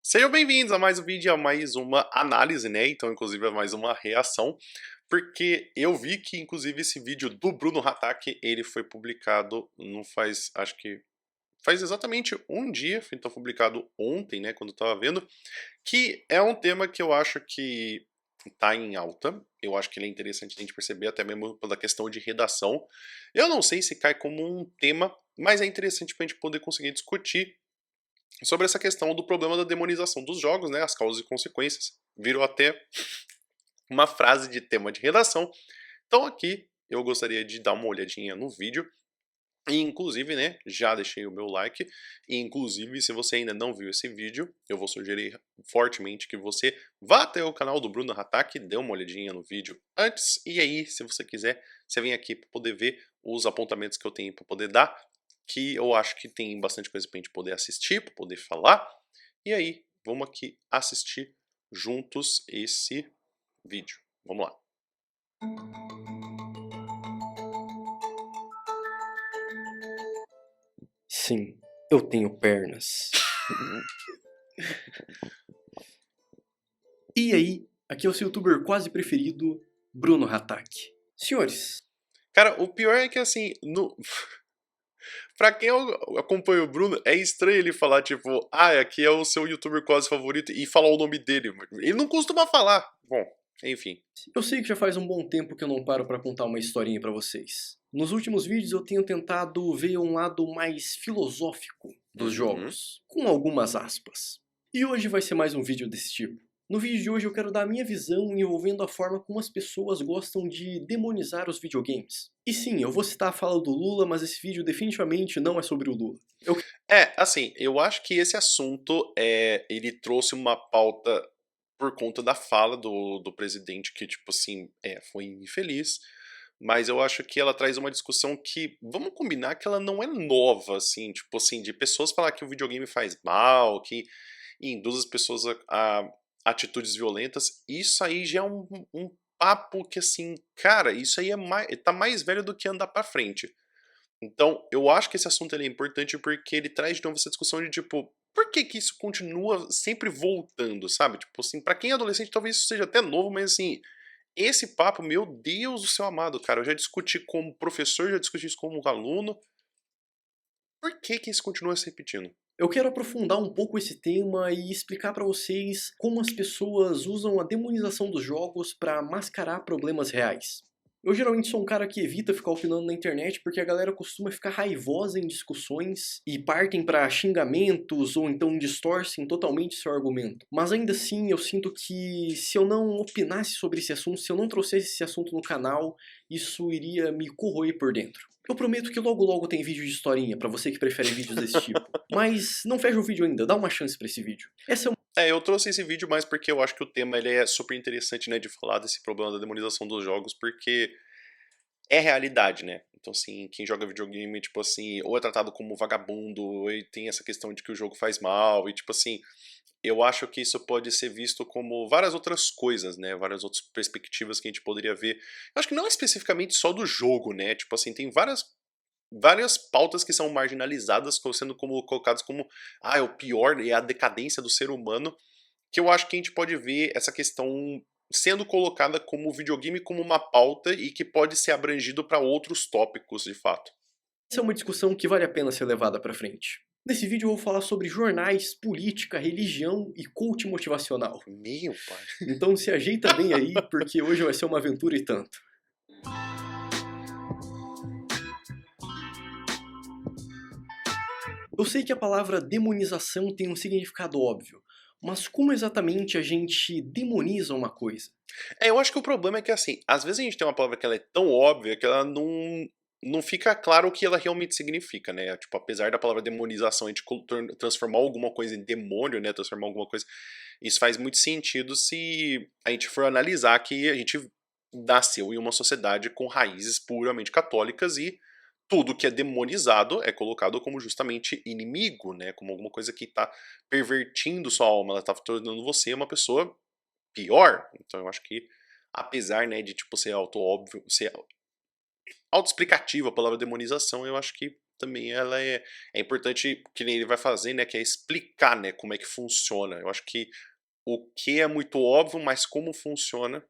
Sejam bem-vindos a mais um vídeo, a mais uma análise, né? Então, inclusive, a mais uma reação, porque eu vi que, inclusive, esse vídeo do Bruno Hatak, ele foi publicado não faz, acho que faz exatamente um dia, então publicado ontem, né, quando eu tava vendo, que é um tema que eu acho que tá em alta, eu acho que ele é interessante a gente perceber, até mesmo pela questão de redação. Eu não sei se cai como um tema, mas é interessante pra gente poder conseguir discutir sobre essa questão do problema da demonização dos jogos, né, as causas e consequências. Virou até uma frase de tema de redação. Então aqui eu gostaria de dar uma olhadinha no vídeo. E inclusive, né, já deixei o meu like. E inclusive, se você ainda não viu esse vídeo, eu vou sugerir fortemente que você vá até o canal do Bruno Hatak, dê uma olhadinha no vídeo antes. E aí, se você quiser, você vem aqui para poder ver os apontamentos que eu tenho para poder dar, que eu acho que tem bastante coisa pra gente poder assistir, para poder falar. E aí, vamos aqui assistir juntos esse vídeo. Vamos lá. Sim, eu tenho pernas. E aí, aqui é o seu youtuber quase preferido, Bruno Hatak. Senhores, Cara, o pior é que assim, no... pra quem acompanha o Bruno, é estranho ele falar, tipo, ah, aqui é o seu youtuber quase favorito e falar o nome dele. Ele não costuma falar. Bom, enfim. eu sei que já faz um bom tempo que eu não paro pra contar uma historinha pra vocês. Nos últimos vídeos eu tenho tentado ver um lado mais filosófico dos Uhum. jogos, com algumas aspas. E hoje vai ser mais um vídeo desse tipo. No vídeo de hoje eu quero dar a minha visão envolvendo a forma como as pessoas gostam de demonizar os videogames. E sim, eu vou citar a fala do Lula, mas esse vídeo definitivamente não é sobre o Lula. É, assim, eu acho que esse assunto, ele trouxe uma pauta por conta da fala do presidente, que, tipo assim, foi infeliz, mas eu acho que ela traz uma discussão que, vamos combinar que ela não é nova, assim, tipo assim, de pessoas falar que o videogame faz mal, que induz as pessoas a atitudes violentas, isso aí já é um papo que, assim, cara, isso aí tá mais velho do que andar pra frente. Então, eu acho que esse assunto ele é importante porque ele traz de novo essa discussão de tipo, por que que isso continua sempre voltando, sabe? Tipo assim, pra quem é adolescente talvez isso seja até novo, mas assim, esse papo, meu Deus do céu amado, cara, eu já discuti como professor, já discuti isso como aluno. Por que que isso continua se repetindo? Eu quero aprofundar um pouco esse tema e explicar para vocês como as pessoas usam a demonização dos jogos para mascarar problemas reais. Eu geralmente sou um cara que evita ficar opinando na internet porque a galera costuma ficar raivosa em discussões e partem para xingamentos ou então distorcem totalmente seu argumento. Mas ainda assim eu sinto que se eu não opinasse sobre esse assunto, se eu não trouxesse esse assunto no canal, isso iria me corroer por dentro. Eu prometo que logo logo tem vídeo de historinha pra você que prefere vídeos desse tipo. Mas não fecha o vídeo ainda, dá uma chance pra esse vídeo. Essa é uma... Eu trouxe esse vídeo mais porque eu acho que o tema ele é super interessante, né, de falar desse problema da demonização dos jogos, porque é realidade, né? Então, assim, quem joga videogame, tipo assim, ou é tratado como vagabundo, ou tem essa questão de que o jogo faz mal, e tipo assim, eu acho que isso pode ser visto como várias outras coisas, né? Várias outras perspectivas que a gente poderia ver. Eu acho que não especificamente só do jogo, né? Tipo assim, tem várias pautas que são marginalizadas, sendo como colocadas como é o pior, é a decadência do ser humano, que eu acho que a gente pode ver essa questão sendo colocada como videogame como uma pauta e que pode ser abrangido para outros tópicos de fato. Essa é uma discussão que vale a pena ser levada pra frente. Nesse vídeo eu vou falar sobre jornais, política, religião e coach motivacional. Meu pai. Então se ajeita bem aí, porque hoje vai ser uma aventura e tanto. Eu sei que a palavra demonização tem um significado óbvio, mas como exatamente a gente demoniza uma coisa? Eu acho que o problema é que, assim, às vezes a gente tem uma palavra que ela é tão óbvia que ela não fica claro o que ela realmente significa, né? Tipo, apesar da palavra demonização, a gente transformar alguma coisa em demônio, né? Transformar alguma coisa. Isso faz muito sentido se a gente for analisar que a gente nasceu em uma sociedade com raízes puramente católicas e tudo que é demonizado é colocado como justamente inimigo, né? Como alguma coisa que está pervertindo sua alma, ela está tornando você uma pessoa pior. Então eu acho que, apesar, né, de tipo ser auto-óbvio, ser autoexplicativo a palavra demonização, eu acho que também ela é importante, que nem ele vai fazer, né, que é explicar, né, como é que funciona. Eu acho que o que é muito óbvio, mas como funciona.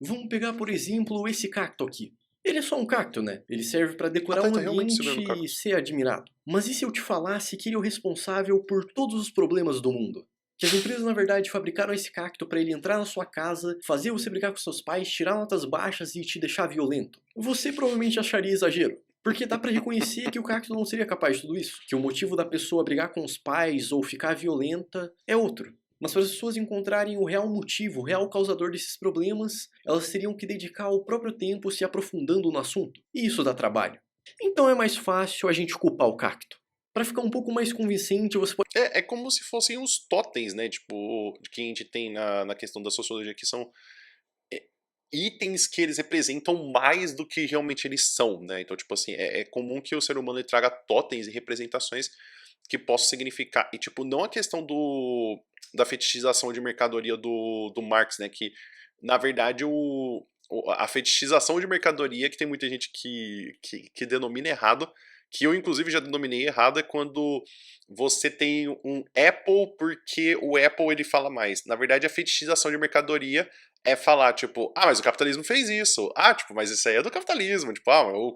Vamos pegar, por exemplo, esse cacto aqui. Ele é só um cacto, né? Ele serve para Ah, decorar tá, um ele tá realmente ambiente segurando o e cacto. ser admirado. Mas e se eu te falasse que ele é o responsável por todos os problemas do mundo? Que as empresas, na verdade, fabricaram esse cacto para ele entrar na sua casa, fazer você brigar com seus pais, tirar notas baixas e te deixar violento. Você provavelmente acharia exagero. Porque dá pra reconhecer que o cacto não seria capaz de tudo isso. Que o motivo da pessoa brigar com os pais ou ficar violenta é outro. Mas para as pessoas encontrarem o real motivo, o real causador desses problemas, elas teriam que dedicar o próprio tempo se aprofundando no assunto. E isso dá trabalho. Então é mais fácil a gente culpar o cacto. Para ficar um pouco mais convincente, você pode É como se fossem os totens, né, tipo, que a gente tem na questão da sociologia, que são itens que eles representam mais do que realmente eles são, né? Então, tipo assim, é comum que o ser humano ele traga totens e representações que possam significar. E, tipo, não a questão da fetichização de mercadoria do Marx, né? Que, na verdade, a fetichização de mercadoria, que tem muita gente que denomina errado, que eu, inclusive, já denominei errado, é quando você tem um Apple porque o Apple ele fala mais. Na verdade, a fetichização de mercadoria é falar, tipo, ah, mas o capitalismo fez isso. Ah, tipo, mas isso aí é do capitalismo. Tipo, ah, o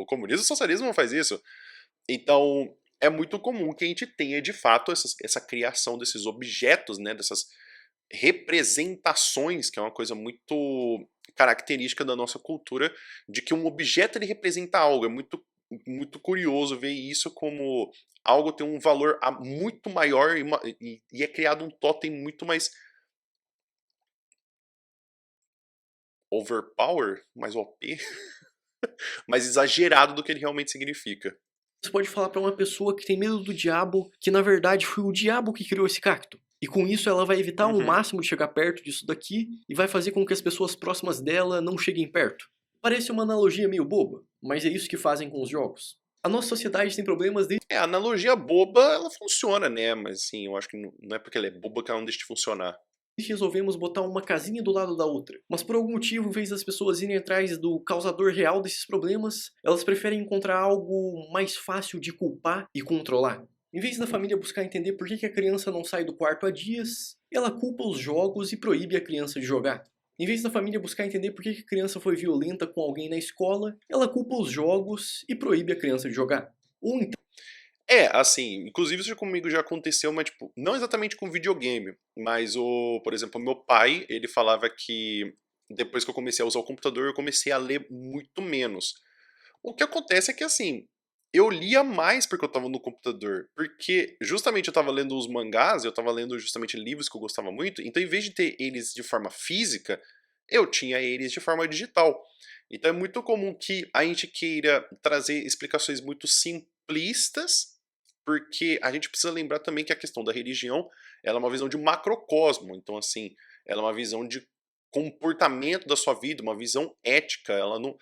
comunismo e o socialismo não faz isso. Então, é muito comum que a gente tenha, de fato, essa criação desses objetos, né, dessas representações, que é uma coisa muito característica da nossa cultura, de que um objeto ele representa algo. É muito curioso ver isso como algo tem um valor muito maior e é criado um totem muito mais overpower, mais OP, mais exagerado do que ele realmente significa. Você pode falar para uma pessoa que tem medo do diabo que na verdade foi o diabo que criou esse cacto. E com isso ela vai evitar ao Uhum. máximo de chegar perto disso daqui e vai fazer com que as pessoas próximas dela não cheguem perto. Parece uma analogia meio boba, mas é isso que fazem com os jogos. A nossa sociedade tem problemas desde A analogia boba, ela funciona, né? Mas assim, eu acho que não é porque ela é boba que ela não deixa de funcionar. que resolvemos botar uma casinha do lado da outra. Mas por algum motivo, em vez das pessoas irem atrás do causador real desses problemas, elas preferem encontrar algo mais fácil de culpar e controlar. Em vez da família buscar entender por que a criança não sai do quarto há dias, ela culpa os jogos e proíbe a criança de jogar. Em vez da família buscar entender por que a criança foi violenta com alguém na escola, ela culpa os jogos e proíbe a criança de jogar. Ou então Assim, inclusive isso comigo já aconteceu, mas tipo, não exatamente com videogame, mas por exemplo, meu pai, ele falava que depois que eu comecei a usar o computador, eu comecei a ler muito menos. O que acontece é que assim, eu lia mais porque eu tava no computador, porque justamente eu tava lendo os mangás, eu tava lendo justamente livros que eu gostava muito, então em vez de ter eles de forma física, eu tinha eles de forma digital. Então é muito comum que a gente queira trazer explicações muito simplistas, porque a gente precisa lembrar também que a questão da religião, ela é uma visão de macrocosmo, então assim, ela é uma visão de comportamento da sua vida, uma visão ética, ela não,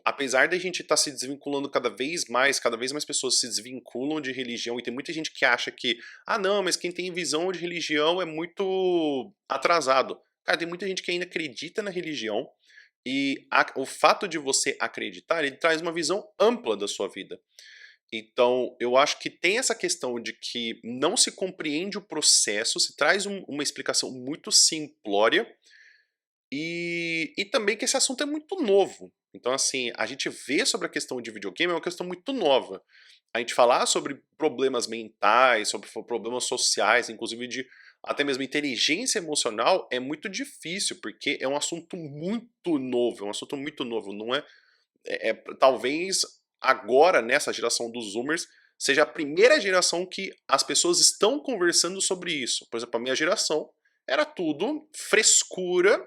apesar da gente estar se desvinculando cada vez mais pessoas se desvinculam de religião, e tem muita gente que acha que, ah não, mas quem tem visão de religião é muito atrasado. Cara, tem muita gente que ainda acredita na religião, e o fato de você acreditar, ele traz uma visão ampla da sua vida. Então, eu acho que tem essa questão de que não se compreende o processo, se traz uma explicação muito simplória, e também que esse assunto é muito novo. Então, assim, a gente vê sobre a questão de videogame é uma questão muito nova. A gente falar sobre problemas mentais, sobre problemas sociais, inclusive de até mesmo inteligência emocional, é muito difícil, porque é um assunto muito novo, é um assunto muito novo. Não talvez agora, nessa geração dos Zoomers, seja a primeira geração que as pessoas estão conversando sobre isso. Por exemplo, a minha geração era tudo frescura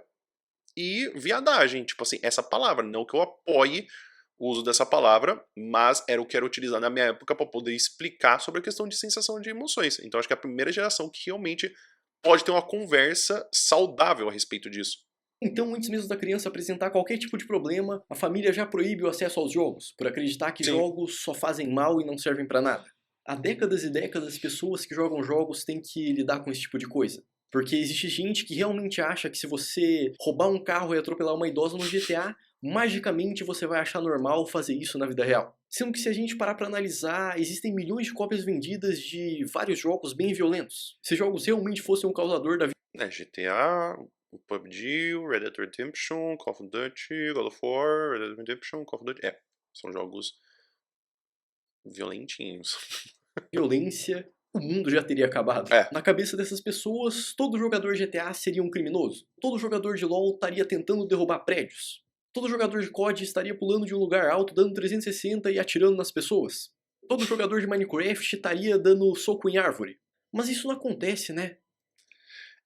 e viadagem, tipo assim, essa palavra. Não que eu apoie o uso dessa palavra, mas era o que era utilizado na minha época para poder explicar sobre a questão de sensação de emoções. Então acho que é a primeira geração que realmente pode ter uma conversa saudável a respeito disso. Então, antes mesmo da criança apresentar qualquer tipo de problema, a família já proíbe o acesso aos jogos, por acreditar que Sim. jogos só fazem mal e não servem pra nada. Há décadas e décadas, pessoas que jogam jogos têm que lidar com esse tipo de coisa. Porque existe gente que realmente acha que se você roubar um carro e atropelar uma idosa no GTA, magicamente você vai achar normal fazer isso na vida real. Sendo que se a gente parar pra analisar, existem milhões de cópias vendidas de vários jogos bem violentos. Se jogos realmente fossem um causador da GTA, o PUBG, o Red Dead Redemption, Call of Duty, God of War, Red Dead Redemption, Call of Duty... são jogos violentinhos. violência, o mundo já teria acabado. É. Na cabeça dessas pessoas, todo jogador de GTA seria um criminoso. Todo jogador de LoL estaria tentando derrubar prédios. Todo jogador de COD estaria pulando de um lugar alto, dando 360 e atirando nas pessoas. Todo jogador de Minecraft estaria dando soco em árvore. Mas isso não acontece, né?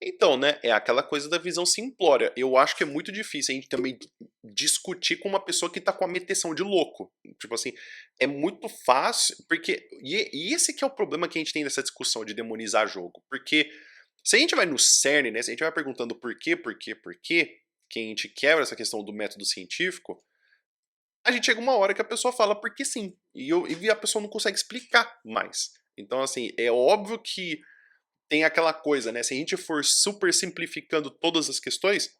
Então, né, é aquela coisa da visão simplória. Eu acho que é muito difícil a gente também discutir com uma pessoa que tá com a meteção de louco. Tipo assim, é muito fácil, porque... E esse que é o problema que a gente tem nessa discussão de demonizar jogo. Porque se a gente vai no cerne, né, se a gente vai perguntando por quê, que a gente quebra essa questão do método científico, a gente chega uma hora que a pessoa fala porque sim. E a pessoa não consegue explicar mais. Então, assim, é óbvio que tem aquela coisa, né? Se a gente for super simplificando todas as questões,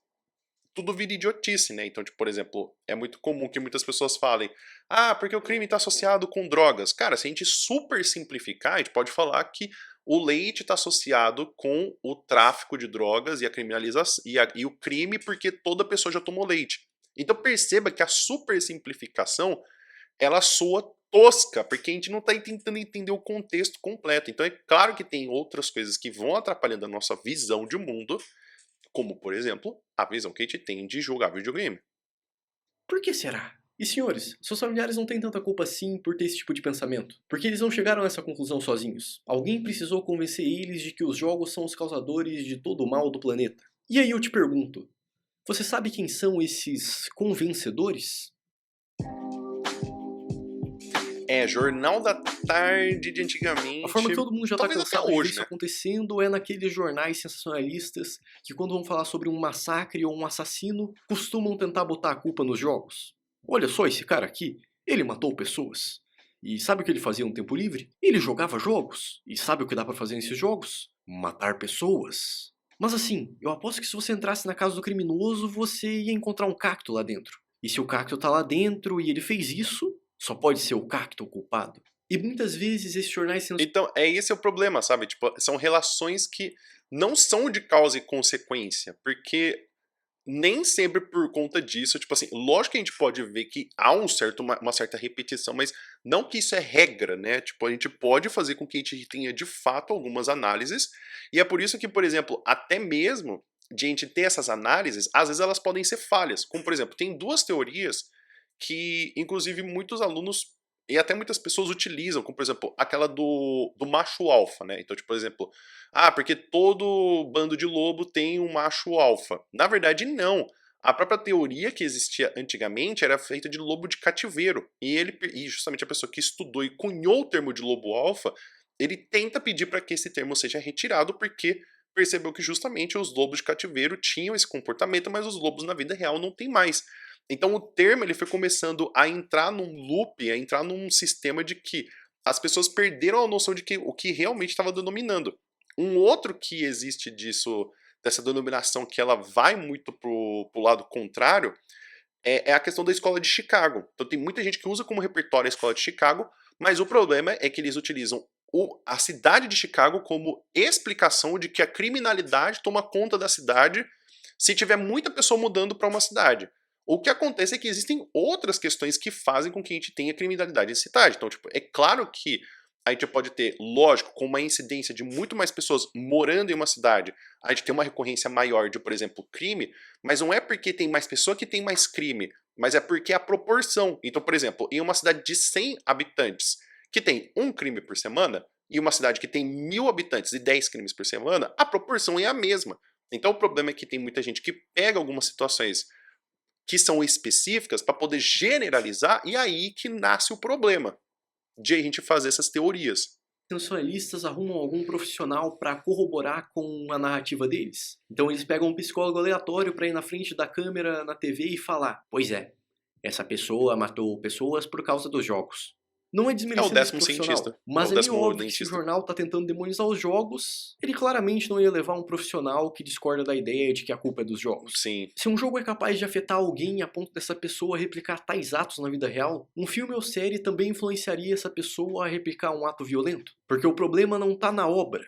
tudo vira idiotice, né? Então, tipo, por exemplo, é muito comum que muitas pessoas falem: ah, porque o crime está associado com drogas. Cara, se a gente super simplificar, a gente pode falar que o leite está associado com o tráfico de drogas e a criminalização e o crime porque toda pessoa já tomou leite. Então perceba que a super simplificação ela soa tosca, porque a gente não está tentando entender o contexto completo. Então é claro que tem outras coisas que vão atrapalhando a nossa visão de mundo, como, por exemplo, a visão que a gente tem de jogar videogame. Por que será? E senhores, seus familiares não têm tanta culpa assim por ter esse tipo de pensamento? Porque eles não chegaram a essa conclusão sozinhos. Alguém precisou convencer eles de que os jogos são os causadores de todo o mal do planeta. E aí eu te pergunto, você sabe quem são esses convencedores? É, Jornal da Tarde de A forma que antigamente, todo mundo já tá talvez até cansado de ver hoje, isso né? acontecendo é naqueles jornais sensacionalistas que quando vão falar sobre um massacre ou um assassino, costumam tentar botar a culpa nos jogos. Olha só esse cara aqui, ele matou pessoas. E sabe o que ele fazia no tempo livre? Ele jogava jogos. E sabe o que dá pra fazer nesses jogos? Matar pessoas. Mas assim, eu aposto que se você entrasse na casa do criminoso, você ia encontrar um cacto lá dentro. E se o cacto tá lá dentro e ele fez isso, só pode ser o cacto o culpado. E muitas vezes esses jornais Então, esse é o problema, sabe? Tipo, são relações que não são de causa e consequência, porque nem sempre por conta disso, tipo assim, lógico que a gente pode ver que há uma certa repetição, mas não que isso é regra, né? Tipo, a gente pode fazer com que a gente tenha de fato algumas análises, e é por isso que, por exemplo, até mesmo de a gente ter essas análises, às vezes elas podem ser falhas. Como, por exemplo, tem duas teorias que, inclusive, muitos alunos e até muitas pessoas utilizam, como, por exemplo, aquela do macho alfa, né? Então, tipo, por exemplo, porque todo bando de lobo tem um macho alfa. Na verdade, não. A própria teoria que existia antigamente era feita de lobo de cativeiro. E justamente a pessoa que estudou e cunhou o termo de lobo alfa, ele tenta pedir para que esse termo seja retirado porque percebeu que justamente os lobos de cativeiro tinham esse comportamento, mas os lobos na vida real não tem mais. Então o termo ele foi começando a entrar num loop, a entrar num sistema de que as pessoas perderam a noção de que o que realmente estava denominando. Um outro que existe disso, dessa denominação que ela vai muito pro lado contrário, é a questão da escola de Chicago. Então tem muita gente que usa como repertório a escola de Chicago, mas o problema é que eles utilizam a cidade de Chicago como explicação de que a criminalidade toma conta da cidade se tiver muita pessoa mudando para uma cidade. O que acontece é que existem outras questões que fazem com que a gente tenha criminalidade em cidade. Então, tipo, é claro que a gente pode ter, lógico, com uma incidência de muito mais pessoas morando em uma cidade, a gente tem uma recorrência maior de, por exemplo, crime, mas não é porque tem mais pessoa que tem mais crime, mas é porque a proporção. Então, por exemplo, em uma cidade de 100 habitantes, que tem um crime por semana, e uma cidade que tem 1000 habitantes e 10 crimes por semana, a proporção é a mesma. Então o problema é que tem muita gente que pega algumas situações que são específicas para poder generalizar, e aí que nasce o problema de a gente fazer essas teorias. sensacionalistas arrumam algum profissional para corroborar com a narrativa deles. Então eles pegam um psicólogo aleatório para ir na frente da câmera na TV e falar: pois é, essa pessoa matou pessoas por causa dos jogos. Não é É o desmerecendo esse 10º profissional, cientista. É mas o é meio 10º óbvio que se o dentista. jornal tá tentando demonizar os jogos, ele claramente não ia levar um profissional que discorda da ideia de que a culpa é dos jogos. Sim. Se um jogo é capaz de afetar alguém a ponto dessa pessoa replicar tais atos na vida real, um filme ou série também influenciaria essa pessoa a replicar um ato violento. Porque o problema não tá na obra,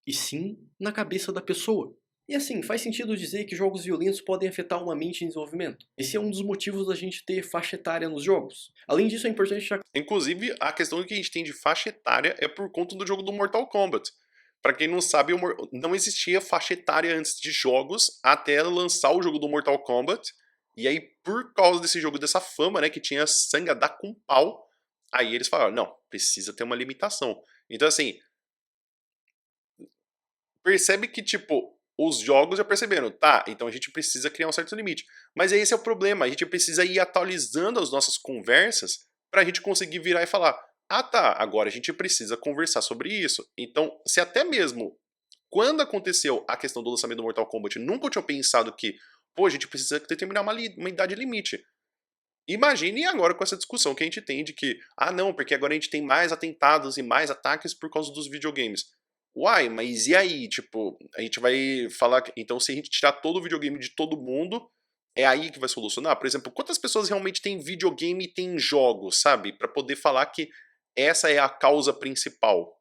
e sim na cabeça da pessoa. E assim, faz sentido dizer que jogos violentos podem afetar uma mente em desenvolvimento. Esse é um dos motivos da gente ter faixa etária nos jogos. Além disso, é importante já... Inclusive, a questão que a gente tem de faixa etária é por conta do jogo do Mortal Kombat. Pra quem não sabe, não existia faixa etária antes de jogos, até lançar o jogo do Mortal Kombat. E aí, por causa desse jogo, dessa fama, né, que tinha sangue a dar com pau, aí eles falaram, não, precisa ter uma limitação. Então, assim, percebe que, tipo, os jogos já perceberam, tá, então a gente precisa criar um certo limite. Mas esse é o problema, a gente precisa ir atualizando as nossas conversas pra gente conseguir virar e falar, ah tá, agora a gente precisa conversar sobre isso. Então, se até mesmo quando aconteceu a questão do lançamento do Mortal Kombat, nunca eu tinha pensado que, pô, a gente precisa determinar uma idade limite. Imagine agora com essa discussão que a gente tem de que, ah não, porque agora a gente tem mais atentados e mais ataques por causa dos videogames. Uai, mas e aí? Tipo, a gente vai falar. Então, se a gente tirar todo o videogame de todo mundo, é aí que vai solucionar? Por exemplo, quantas pessoas realmente têm videogame e têm jogos, sabe? Pra poder falar que essa é a causa principal.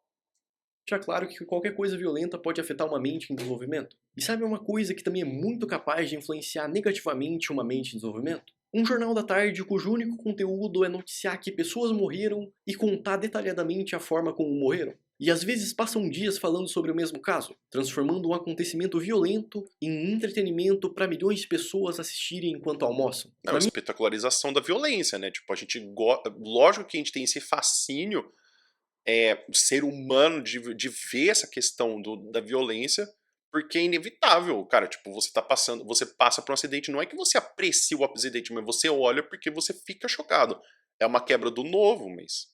deixar claro que qualquer coisa violenta pode afetar uma mente em desenvolvimento. E sabe uma coisa que também é muito capaz de influenciar negativamente uma mente em desenvolvimento? Um jornal da tarde cujo único conteúdo é noticiar que pessoas morreram e contar detalhadamente a forma como morreram. E às vezes passam dias falando sobre o mesmo caso, transformando um acontecimento violento em entretenimento para milhões de pessoas assistirem enquanto almoçam. Não, espetacularização da violência, né? Tipo, a gente lógico que a gente tem esse fascínio ser humano de ver essa questão da violência, porque é inevitável, cara, tipo, você passa por um acidente, não é que você aprecia o acidente, mas você olha porque você fica chocado. É uma quebra do novo, mas...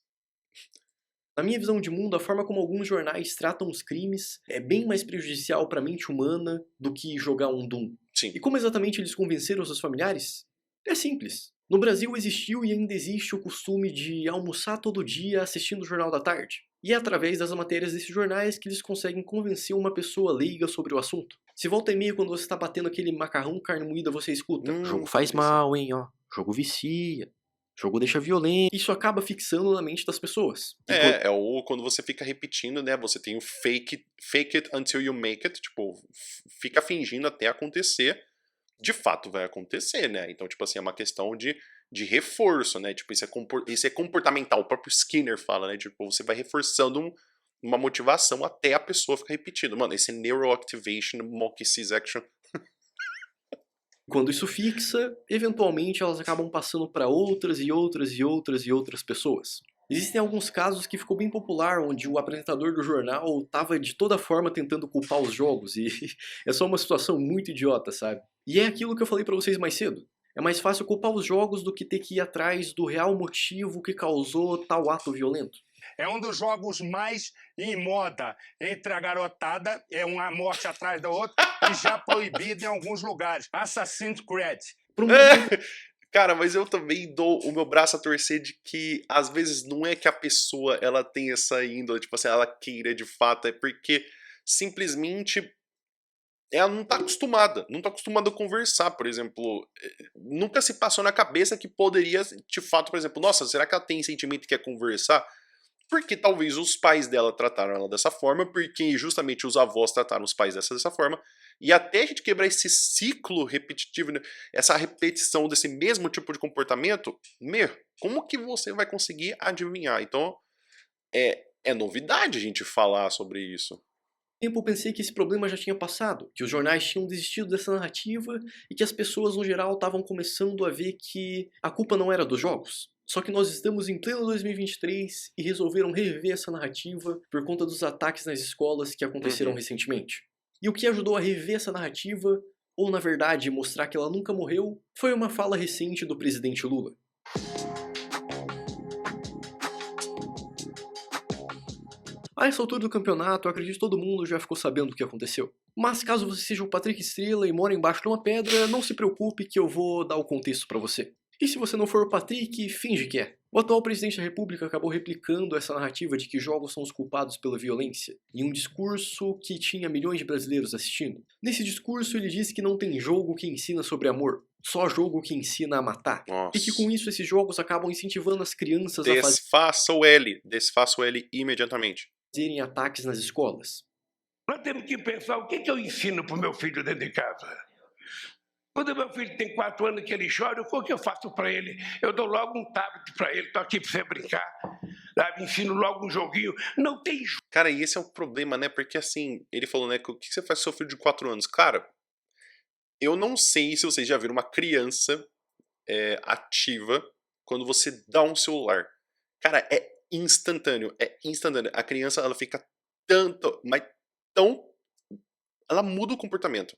Na minha visão de mundo, a forma como alguns jornais tratam os crimes é bem mais prejudicial para a mente humana do que jogar um Doom. Sim. E como exatamente eles convenceram seus familiares? É simples. No Brasil existiu e ainda existe o costume de almoçar todo dia assistindo o Jornal da Tarde. E é através das matérias desses jornais que eles conseguem convencer uma pessoa leiga sobre o assunto. Se volta e meia quando você está batendo aquele macarrão carne moída, você escuta: jogo faz mal, hein, ó. Jogo vicia. Jogo deixa violento. Isso acaba fixando na mente das pessoas. Quando você fica repetindo, né? Você tem o fake it until you make it. Tipo, fica fingindo até acontecer. De fato vai acontecer, né? Então, tipo assim, é uma questão de reforço, né? Tipo, isso é comportamental. O próprio Skinner fala, né? Tipo, você vai reforçando uma motivação até a pessoa ficar repetindo. Mano, esse neuroactivation, monkey sees action. Quando isso fixa, eventualmente elas acabam passando para outras e outras e outras e outras pessoas. Existem alguns casos que ficou bem popular, onde o apresentador do jornal estava de toda forma tentando culpar os jogos, e é só uma situação muito idiota, sabe? E é aquilo que eu falei pra vocês mais cedo. É mais fácil culpar os jogos do que ter que ir atrás do real motivo que causou tal ato violento. É um dos jogos mais em moda entre a garotada, é uma morte atrás da outra, e já proibido em alguns lugares. Assassin's Creed. Cara, mas eu também dou o meu braço a torcer de que, às vezes, não é que a pessoa ela tem essa índole, tipo assim, ela queira de fato, é porque simplesmente ela não tá acostumada a conversar, por exemplo, nunca se passou na cabeça que poderia, de fato, por exemplo, nossa, será que ela tem sentimento e quer conversar? Porque talvez os pais dela trataram ela dessa forma, porque justamente os avós trataram os pais dessa forma, e até a gente quebrar esse ciclo repetitivo, né, essa repetição desse mesmo tipo de comportamento, como que você vai conseguir adivinhar? Então, é novidade a gente falar sobre isso. Tempo eu pensei que esse problema já tinha passado, que os jornais tinham desistido dessa narrativa e que as pessoas no geral estavam começando a ver que a culpa não era dos jogos. Só que nós estamos em pleno 2023 e resolveram reviver essa narrativa por conta dos ataques nas escolas que aconteceram recentemente. E o que ajudou a reviver essa narrativa, ou na verdade mostrar que ela nunca morreu, foi uma fala recente do presidente Lula. A essa altura do campeonato, eu acredito que todo mundo já ficou sabendo o que aconteceu. Mas caso você seja o Patrick Estrela e mora embaixo de uma pedra, não se preocupe que eu vou dar o contexto pra você. E se você não for o Patrick, finge que é. O atual presidente da República acabou replicando essa narrativa de que jogos são os culpados pela violência, em um discurso que tinha milhões de brasileiros assistindo. Nesse discurso ele disse que não tem jogo que ensina sobre amor, só jogo que ensina a matar. E que com Nossa. isso esses jogos acabam incentivando as crianças a Desfaça o L imediatamente. fazerem ataques nas escolas. Nós temos que pensar o que eu ensino para o meu filho dentro de casa. Quando meu filho tem 4 anos que ele chora, o que eu faço para ele? Eu dou logo um tablet para ele, estou aqui para você brincar, sabe? Ensino logo um joguinho. Não tem jogo. Cara, e esse é o problema, né? Porque assim, ele falou, né? O que você faz com seu filho de 4 anos? Cara, eu não sei se vocês já viram uma criança ativa quando você dá um celular. Cara, é instantâneo, é instantâneo. A criança, ela fica mas tão... Ela muda o comportamento.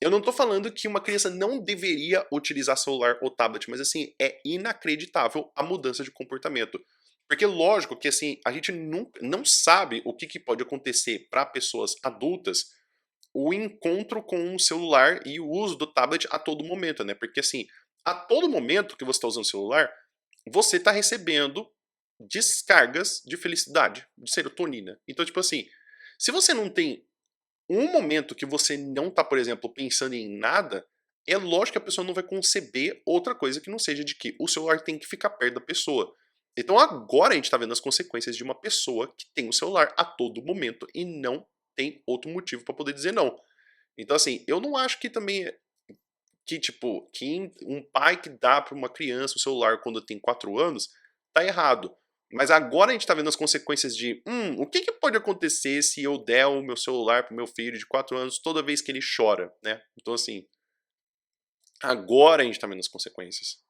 Eu não tô falando que uma criança não deveria utilizar celular ou tablet, mas assim, é inacreditável a mudança de comportamento. Porque lógico que assim, a gente não sabe o que pode acontecer para pessoas adultas o encontro com um celular e o uso do tablet a todo momento, né? Porque assim, a todo momento que você está usando o celular, você está recebendo descargas de felicidade, de serotonina. Então, tipo assim, se você não tem um momento que você não tá, por exemplo, pensando em nada, é lógico que a pessoa não vai conceber outra coisa que não seja de que o celular tem que ficar perto da pessoa. Então agora a gente tá vendo as consequências de uma pessoa que tem o celular a todo momento e não tem outro motivo pra poder dizer não. Então assim, eu não acho que também que um pai que dá pra uma criança o celular quando tem 4 anos, tá errado. Mas agora a gente tá vendo as consequências de, o que pode acontecer se eu der o meu celular pro meu filho de 4 anos toda vez que ele chora, né? Então assim, agora a gente tá vendo as consequências.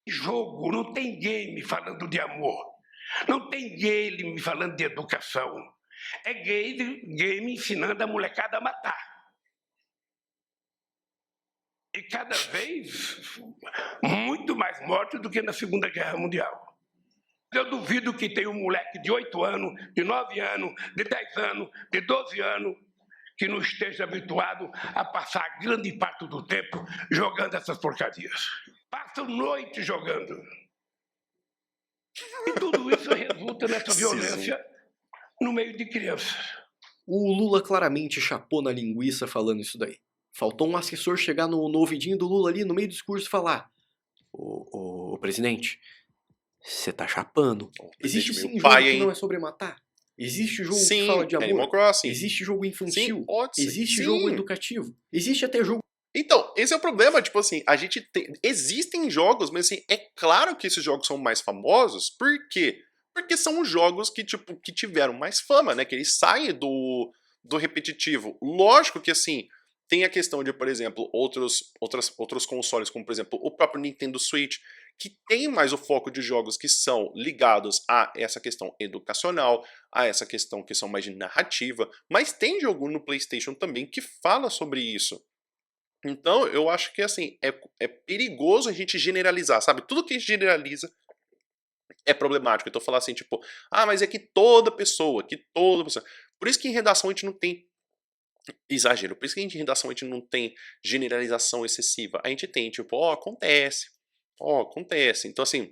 Jogo, não tem game falando de amor. Não tem game falando de educação. É game ensinando a molecada a matar. E cada vez muito mais morte do que na Segunda Guerra Mundial. Eu duvido que tenha um moleque de 8 anos, de 9 anos, de 10 anos, de 12 anos, que não esteja habituado a passar grande parte do tempo jogando essas porcarias. Passam noite jogando. E tudo isso resulta nessa violência no meio de crianças. O Lula claramente chapou na linguiça falando isso daí. Faltou um assessor chegar no ouvidinho do Lula ali no meio do discurso e falar: Ô presidente, você tá chapando. Existe sim jogo que não é sobre matar. Existe jogo que fala de amor. Animal Crossing. Existe jogo infantil. Sim, pode ser. Existe jogo educativo. Existe até jogo... Então, esse é o problema, tipo assim, a gente tem... Existem jogos, mas assim, é claro que esses jogos são mais famosos, por quê? Porque são jogos que, tipo, que tiveram mais fama, né? Que eles saem do repetitivo. Lógico que, assim, tem a questão de, por exemplo, outros consoles, como, por exemplo, o próprio Nintendo Switch, que tem mais o foco de jogos que são ligados a essa questão educacional, a essa questão que são mais de narrativa, mas tem jogo no PlayStation também que fala sobre isso. Então, eu acho que, assim, é perigoso a gente generalizar, sabe? Tudo que a gente generaliza é problemático. Então, falar assim, tipo, mas é que toda pessoa, Por isso que em redação a gente não tem exagero, por isso que em redação a gente não tem generalização excessiva. A gente tem, tipo, acontece. Acontece. Então, assim,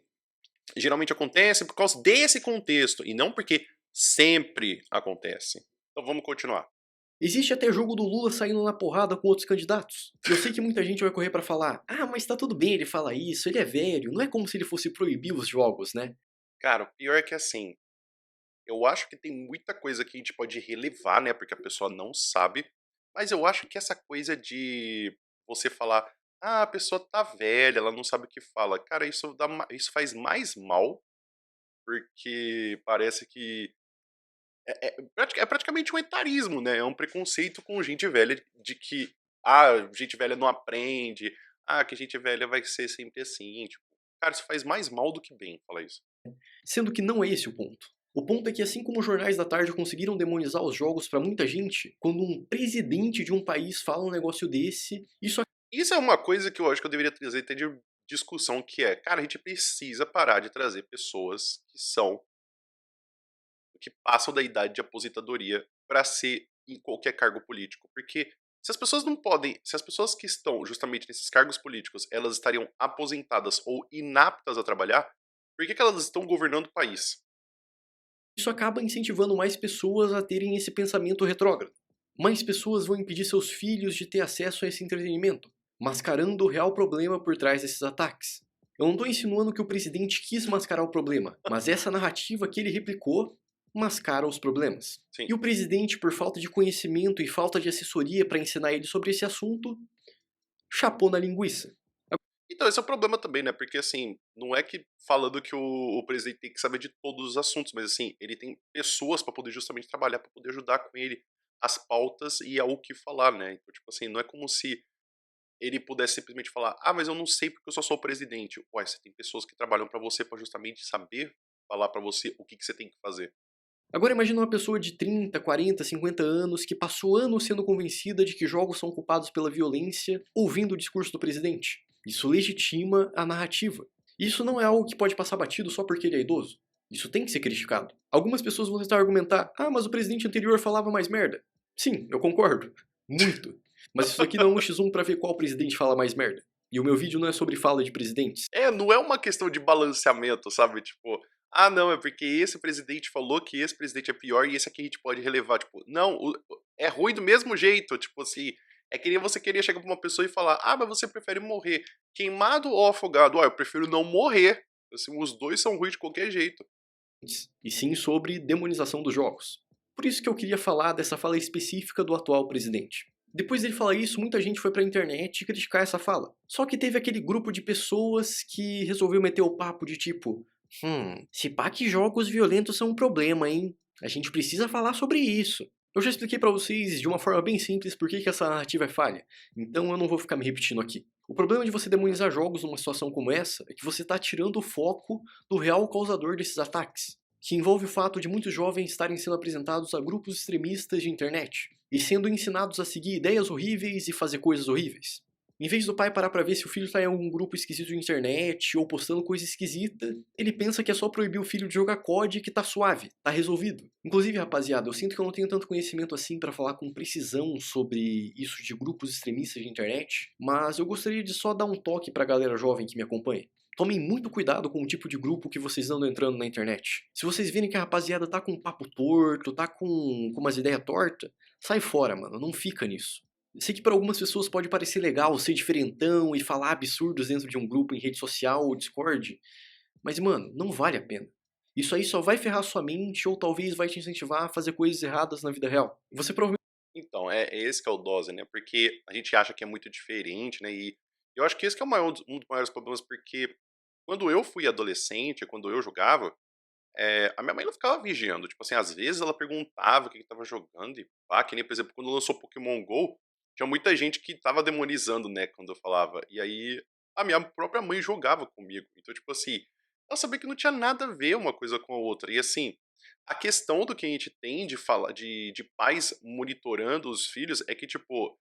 geralmente acontece por causa desse contexto, e não porque sempre acontece. Então, vamos continuar. Existe até jogo do Lula saindo na porrada com outros candidatos. Eu sei que muita gente vai correr pra falar: mas tá tudo bem ele fala isso, ele é velho, não é como se ele fosse proibir os jogos, né? Cara, o pior é que assim, eu acho que tem muita coisa que a gente pode relevar, né, porque a pessoa não sabe, mas eu acho que essa coisa de você falar, a pessoa tá velha, ela não sabe o que fala, cara, isso faz mais mal, porque parece que é praticamente um etarismo, né? É um preconceito com gente velha de que, gente velha não aprende, que gente velha vai ser sempre assim. Tipo, cara, isso faz mais mal do que bem, falar isso. Sendo que não é esse o ponto. O ponto é que assim como os jornais da tarde conseguiram demonizar os jogos pra muita gente, quando um presidente de um país fala um negócio desse, Isso é uma coisa que eu acho que eu deveria trazer até de discussão, que é, cara, a gente precisa parar de trazer pessoas que passam da idade de aposentadoria para ser em qualquer cargo político, porque Se as pessoas não podem, se as pessoas que estão justamente nesses cargos políticos, elas estariam aposentadas ou inaptas a trabalhar, por que elas estão governando o país? Isso acaba incentivando mais pessoas a terem esse pensamento retrógrado. Mais pessoas vão impedir seus filhos de ter acesso a esse entretenimento, mascarando o real problema por trás desses ataques. Eu não estou insinuando que o presidente quis mascarar o problema, mas essa narrativa que ele replicou mascara os problemas. Sim. E o presidente, por falta de conhecimento e falta de assessoria para ensinar ele sobre esse assunto, chapou na linguiça. Então, esse é o problema também, né? Porque, assim, não é que falando que o presidente tem que saber de todos os assuntos, mas, assim, ele tem pessoas para poder justamente trabalhar, para poder ajudar com ele as pautas e ao que falar, né? Então, tipo assim, não é como se ele pudesse simplesmente falar, ah, mas eu não sei porque eu só sou o presidente. Ué, você tem pessoas que trabalham para você para justamente saber falar para você o que você tem que fazer. Agora imagina uma pessoa de 30, 40, 50 anos que passou anos sendo convencida de que jogos são culpados pela violência, ouvindo o discurso do presidente. Isso legitima a narrativa. Isso não é algo que pode passar batido só porque ele é idoso. Isso tem que ser criticado. Algumas pessoas vão tentar argumentar, ah, mas o presidente anterior falava mais merda. Sim, eu concordo. Muito. Mas isso aqui não é um X1 pra ver qual presidente fala mais merda. E o meu vídeo não é sobre fala de presidentes. É, não é uma questão de balanceamento, sabe? Tipo, ah, não, é porque esse presidente falou que esse presidente é pior e esse aqui a gente pode relevar. Tipo, não, é ruim do mesmo jeito. Tipo assim, é que nem você queria chegar pra uma pessoa e falar, ah, mas você prefere morrer queimado ou afogado? Ah, eu prefiro não morrer. Assim, os dois são ruins de qualquer jeito. E sim sobre demonização dos jogos. Por isso que eu queria falar dessa fala específica do atual presidente. Depois dele falar isso, muita gente foi pra internet criticar essa fala. Só que teve aquele grupo de pessoas que resolveu meter o papo de tipo, se pá que jogos violentos são um problema, hein? A gente precisa falar sobre isso. Eu já expliquei pra vocês de uma forma bem simples por que essa narrativa é falha, então eu não vou ficar me repetindo aqui. O problema de você demonizar jogos numa situação como essa é que você está tirando o foco do real causador desses ataques, que envolve o fato de muitos jovens estarem sendo apresentados a grupos extremistas de internet e sendo ensinados a seguir ideias horríveis e fazer coisas horríveis. Em vez do pai parar pra ver se o filho está em algum grupo esquisito de internet ou postando coisa esquisita, ele pensa que é só proibir o filho de jogar COD que tá suave, tá resolvido. Inclusive, rapaziada, eu sinto que eu não tenho tanto conhecimento assim pra falar com precisão sobre isso de grupos extremistas de internet, mas eu gostaria de só dar um toque pra galera jovem que me acompanha. Tomem muito cuidado com o tipo de grupo que vocês andam entrando na internet. Se vocês virem que a rapaziada tá com um papo torto, tá com umas ideias tortas, sai fora, mano, não fica nisso. Sei que para algumas pessoas pode parecer legal ser diferentão e falar absurdos dentro de um grupo em rede social ou Discord, mas mano, não vale a pena. Isso aí só vai ferrar sua mente ou talvez vai te incentivar a fazer coisas erradas na vida real. Você provavelmente Então, é esse que é o dose, né? Porque a gente acha que é muito diferente, né? E eu acho que esse que é um dos maiores problemas, porque quando eu fui adolescente, quando eu jogava, a minha mãe não ficava vigiando. Tipo assim, às vezes ela perguntava o que que tava jogando e pá, que nem, por exemplo, quando lançou Pokémon GO, tinha muita gente que tava demonizando, né, quando eu falava. E aí, a minha própria mãe jogava comigo. Então, tipo assim, ela sabia que não tinha nada a ver uma coisa com a outra. E assim, a questão do que a gente tem de falar de pais monitorando os filhos é que, tipo,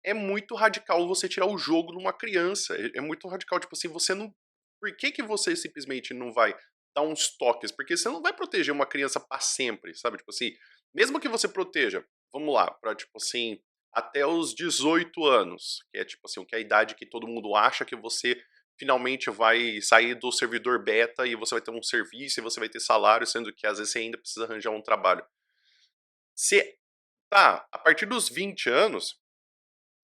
é muito radical você tirar o jogo numa criança. É muito radical, tipo assim, você não. Por que, que você simplesmente não vai dar uns toques? Porque você não vai proteger uma criança pra sempre, sabe? Tipo assim, mesmo que você proteja, vamos lá, pra tipo assim, até os 18 anos, que é tipo assim, que é a idade que todo mundo acha que você finalmente vai sair do servidor beta e você vai ter um serviço e você vai ter salário, sendo que às vezes você ainda precisa arranjar um trabalho. Se tá, a partir dos 20 anos,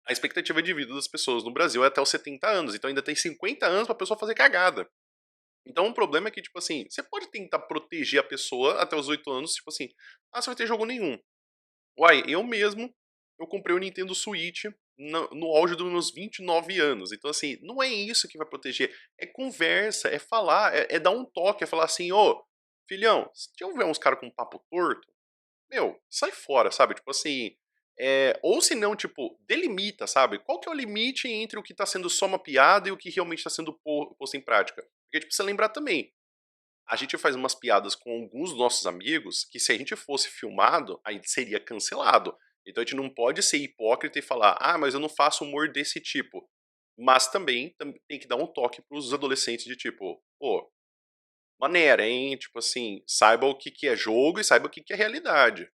a expectativa de vida das pessoas no Brasil é até os 70 anos, então ainda tem 50 anos pra pessoa fazer cagada. Então o problema é que, tipo assim, você pode tentar proteger a pessoa até os 8 anos, tipo assim, ah, você vai ter jogo nenhum. Uai, eu mesmo, eu comprei o Nintendo Switch no auge dos meus 29 anos. Então, assim, não é isso que vai proteger. É conversa, é falar, é dar um toque, é falar assim, ô, filhão, se tiver uns caras com papo torto, meu, sai fora, sabe? Tipo assim, ou se não, tipo, delimita, sabe? Qual que é o limite entre o que tá sendo só uma piada e o que realmente tá sendo posto em prática? Porque, tipo, você lembrar também, a gente faz umas piadas com alguns dos nossos amigos que se a gente fosse filmado, aí seria cancelado. Então a gente não pode ser hipócrita e falar, ah, mas eu não faço humor desse tipo. Mas também tem que dar um toque pros adolescentes de tipo, pô, maneira, hein? Tipo assim, saiba o que que é jogo e saiba o que que é realidade.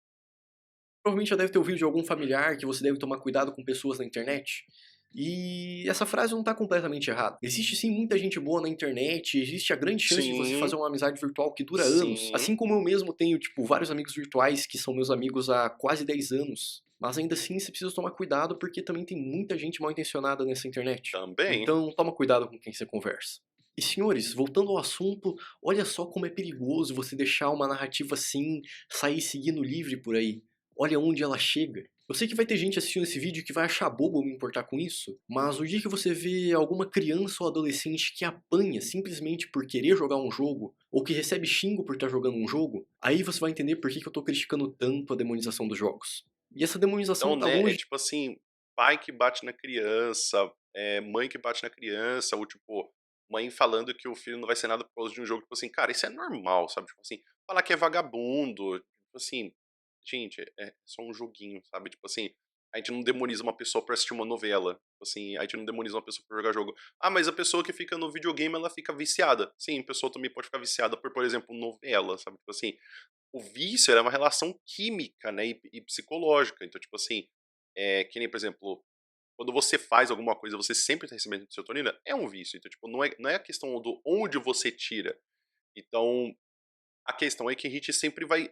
Provavelmente já deve ter ouvido de algum familiar que você deve tomar cuidado com pessoas na internet. E essa frase não tá completamente errada. Existe sim muita gente boa na internet, existe a grande chance de você Sim. fazer uma amizade virtual que dura anos. Sim. Assim como eu mesmo tenho, tipo, vários amigos virtuais que são meus amigos há quase 10 anos. Mas ainda assim você precisa tomar cuidado porque também tem muita gente mal intencionada nessa internet. Também. Então toma cuidado com quem você conversa. E senhores, voltando ao assunto, olha só como é perigoso você deixar uma narrativa assim sair seguindo livre por aí. Olha onde ela chega. Eu sei que vai ter gente assistindo esse vídeo que vai achar bobo eu me importar com isso, mas o dia que você vê alguma criança ou adolescente que apanha simplesmente por querer jogar um jogo, ou que recebe xingo por estar jogando um jogo, aí você vai entender por que eu tô criticando tanto a demonização dos jogos. E essa demonização Então, tá né, é longe. tipo assim, pai que bate na criança, mãe que bate na criança, ou tipo, mãe falando que o filho não vai ser nada por causa de um jogo, tipo assim, cara, isso é normal, sabe? Tipo assim, falar que é vagabundo, tipo assim, gente, é só um joguinho, sabe? Tipo assim, a gente não demoniza uma pessoa pra assistir uma novela, tipo assim, a gente não demoniza uma pessoa pra jogar jogo. Ah, mas a pessoa que fica no videogame, ela fica viciada. Sim, a pessoa também pode ficar viciada por exemplo, novela, sabe? Tipo assim, o vício era uma relação química, né, e psicológica. Então, tipo assim, que nem, por exemplo, quando você faz alguma coisa, você sempre está recebendo serotonina, é um vício. Então, tipo, não é a questão do onde você tira. Então, a questão é que a gente sempre vai.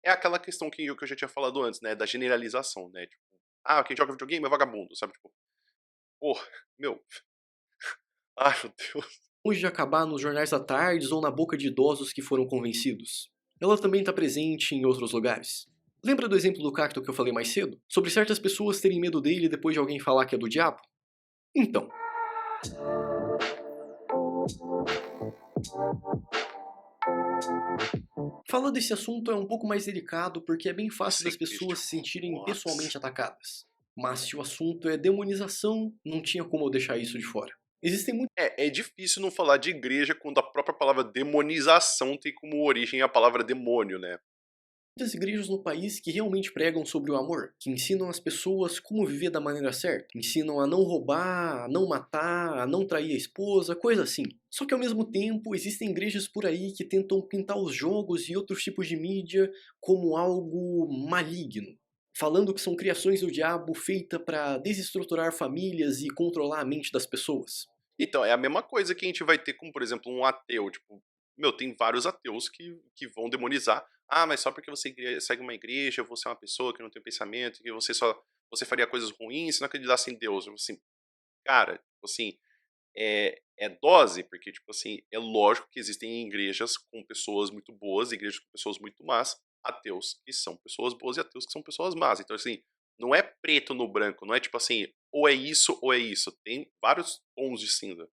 É aquela questão que eu já tinha falado antes, né? Da generalização, né? Tipo, ah, quem joga videogame é vagabundo, sabe? Tipo, porra, meu. Ai, meu Deus. Longe de acabar nos jornais da tarde ou na boca de idosos que foram convencidos. Ela também está presente em outros lugares. Lembra do exemplo do cacto que eu falei mais cedo? Sobre certas pessoas terem medo dele depois de alguém falar que é do diabo? Então. Falar desse assunto é um pouco mais delicado porque é bem fácil das pessoas se sentirem pessoalmente atacadas. Mas se o assunto é demonização, não tinha como eu deixar isso de fora. Existem É difícil não falar de igreja quando a própria palavra demonização tem como origem a palavra demônio, né? muitas igrejas no país que realmente pregam sobre o amor, que ensinam as pessoas como viver da maneira certa, ensinam a não roubar, a não matar, a não trair a esposa, coisa assim. Só que ao mesmo tempo existem igrejas por aí que tentam pintar os jogos e outros tipos de mídia como algo maligno, falando que são criações do diabo feitas para desestruturar famílias e controlar a mente das pessoas. Então, é a mesma coisa que a gente vai ter com, por exemplo, um ateu. Tipo, meu, tem vários ateus que vão demonizar. Ah, mas só porque você segue uma igreja, você é uma pessoa que não tem pensamento, que você faria coisas ruins se não acreditasse em Deus. Assim, cara, tipo assim, é dose, porque, tipo assim, é lógico que existem igrejas com pessoas muito boas, igrejas com pessoas muito más, ateus que são pessoas boas e ateus que são pessoas más. Então, assim, não é preto no branco, não é tipo assim, ou é isso ou é isso. Tem vários tons de cinza.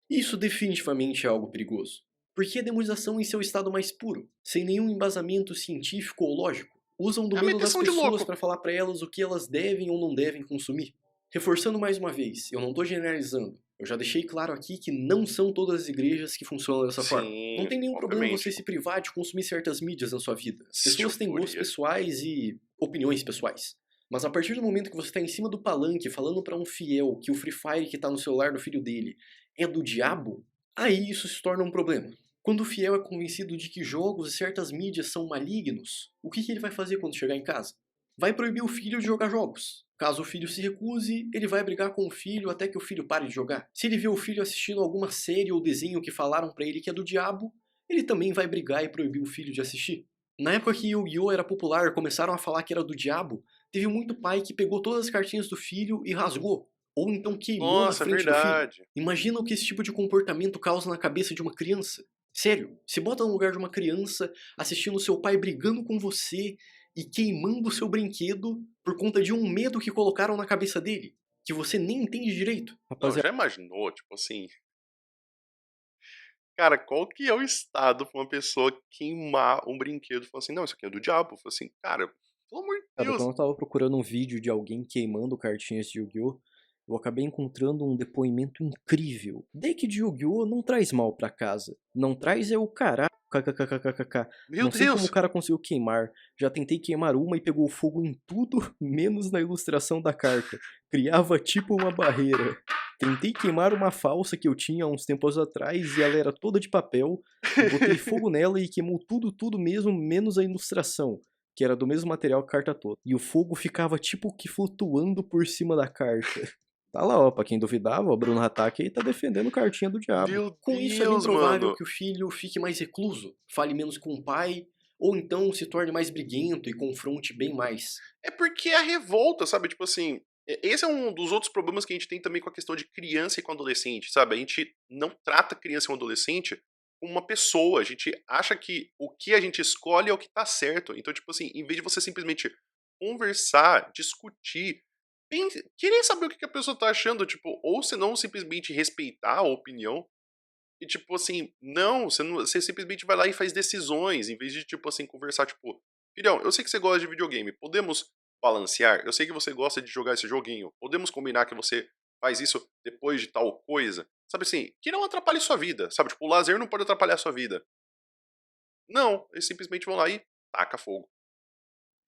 Isso definitivamente é algo perigoso. Porque a demonização em seu estado mais puro, sem nenhum embasamento científico ou lógico, usam do É uma medo das intenção de pessoas louco. para falar para elas o que elas devem ou não devem consumir. Reforçando mais uma vez, eu não estou generalizando. Eu já deixei claro aqui que não são todas as igrejas que funcionam dessa forma. Não Sim, tem nenhum problema obviamente. você se privar de consumir certas mídias na sua vida. As Assistiu pessoas têm gostos Fúria. pessoais e opiniões pessoais. Mas a partir do momento que você está em cima do palanque falando para um fiel que o Free Fire que está no celular do filho dele é do diabo, aí isso se torna um problema. Quando o fiel é convencido de que jogos e certas mídias são malignos, o que ele vai fazer quando chegar em casa? Vai proibir o filho de jogar jogos. Caso o filho se recuse, ele vai brigar com o filho até que o filho pare de jogar. Se ele vê o filho assistindo alguma série ou desenho que falaram pra ele que é do diabo, ele também vai brigar e proibir o filho de assistir. Na época que Yu-Gi-Oh! Era popular e começaram a falar que era do diabo, teve muito pai que pegou todas as cartinhas do filho e rasgou. Ou então queimou Nossa, na é frente do filho. verdade. Imagina o que esse tipo de comportamento causa na cabeça de uma criança. Sério, se bota no lugar de uma criança assistindo seu pai brigando com você e queimando o seu brinquedo por conta de um medo que colocaram na cabeça dele, que você nem entende direito. Não, já imaginou, tipo assim. Cara, qual que é o estado pra uma pessoa queimar um brinquedo e falar assim, não, isso aqui é do diabo? Fala assim, cara, pelo amor de Cara, Deus. quando eu tava procurando um vídeo de alguém queimando cartinhas de Yu-Gi-Oh!, eu acabei encontrando um depoimento incrível. Deck de Yu-Gi-Oh! Não traz mal pra casa. Não traz é o caralho. KKKKKK. Meu Não sei como Deus. o cara conseguiu queimar. Já tentei queimar uma e pegou fogo em tudo, menos na ilustração da carta. Criava tipo uma barreira. Tentei queimar uma falsa que eu tinha há uns tempos atrás e ela era toda de papel. Botei fogo nela e queimou tudo mesmo, menos a ilustração. que era do mesmo material que a carta toda. E o fogo ficava tipo que flutuando por cima da carta. Tá lá, ó, pra quem duvidava, o Bruno Hattach aí tá defendendo cartinha do diabo. Meu Com isso, é bem Deus, provável mano. que o filho fique mais recluso, fale menos com o pai, ou então se torne mais briguento e confronte bem mais. É porque é a revolta, sabe? Tipo assim, esse é um dos outros problemas que a gente tem também com a questão de criança e com adolescente, sabe? A gente não trata criança e um adolescente como uma pessoa. A gente acha que o que a gente escolhe é o que tá certo. Então, tipo assim, em vez de você simplesmente conversar, discutir, querer saber o que que a pessoa tá achando, tipo, ou se não simplesmente respeitar a opinião. E tipo assim, você simplesmente vai lá e faz decisões, em vez de tipo assim, conversar, tipo, filhão, eu sei que você gosta de videogame, podemos balancear? Eu sei que você gosta de jogar esse joguinho, podemos combinar que você faz isso depois de tal coisa? Sabe assim, que não atrapalhe sua vida, sabe? Tipo, o lazer não pode atrapalhar sua vida. Não, eles simplesmente vão lá e taca fogo.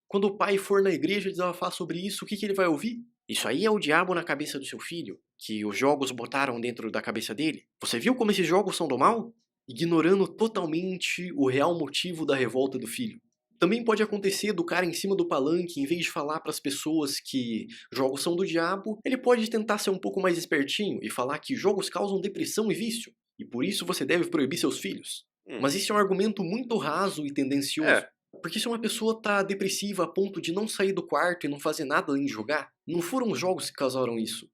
Quando o pai for na igreja desabafar sobre isso, o que ele vai ouvir? Isso aí é o diabo na cabeça do seu filho, que os jogos botaram dentro da cabeça dele. Você viu como esses jogos são do mal? Ignorando totalmente o real motivo da revolta do filho. Também pode acontecer do cara em cima do palanque, em vez de falar para as pessoas que jogos são do diabo, ele pode tentar ser um pouco mais espertinho e falar que jogos causam depressão e vício, e por isso você deve proibir seus filhos. Hum, Mas isso é um argumento muito raso e tendencioso. é, Porque se uma pessoa tá depressiva a ponto de não sair do quarto e não fazer nada além de jogar, não foram os jogos que causaram isso.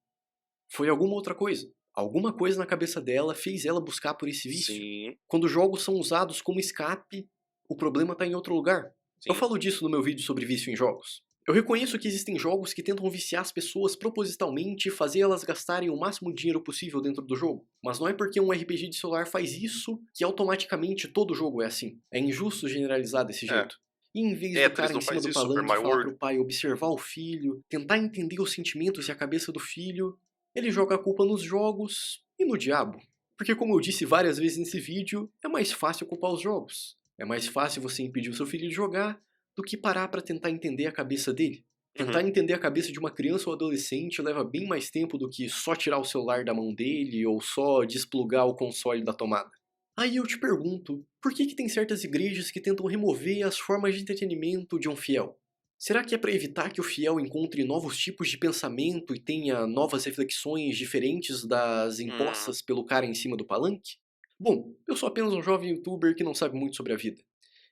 Foi alguma outra coisa. Alguma coisa na cabeça dela fez ela buscar por esse vício. sim, Quando os jogos são usados como escape, o problema tá em outro lugar. Eu sim. falo disso no meu vídeo sobre vício em jogos. Eu reconheço que existem jogos que tentam viciar as pessoas propositalmente e fazer elas gastarem o máximo de dinheiro possível dentro do jogo. Mas não é porque um RPG de celular faz isso que automaticamente todo jogo é assim. É injusto generalizar desse É. jeito. E em vez do Tetris cara em não cima faz do isso, Super palanque Mario falar World. pro pai observar o filho, tentar entender os sentimentos e a cabeça do filho, ele joga a culpa nos jogos e no diabo. Porque como eu disse várias vezes nesse vídeo, é mais fácil culpar os jogos. É mais fácil você impedir o seu filho de jogar do que parar pra tentar entender a cabeça dele. Tentar Uhum. entender a cabeça de uma criança ou adolescente leva bem mais tempo do que só tirar o celular da mão dele ou só desplugar o console da tomada. Aí eu te pergunto, por que tem certas igrejas que tentam remover as formas de entretenimento de um fiel? Será que é para evitar que o fiel encontre novos tipos de pensamento e tenha novas reflexões diferentes das Hum. impostas pelo cara em cima do palanque? Bom, eu sou apenas um jovem youtuber que não sabe muito sobre a vida,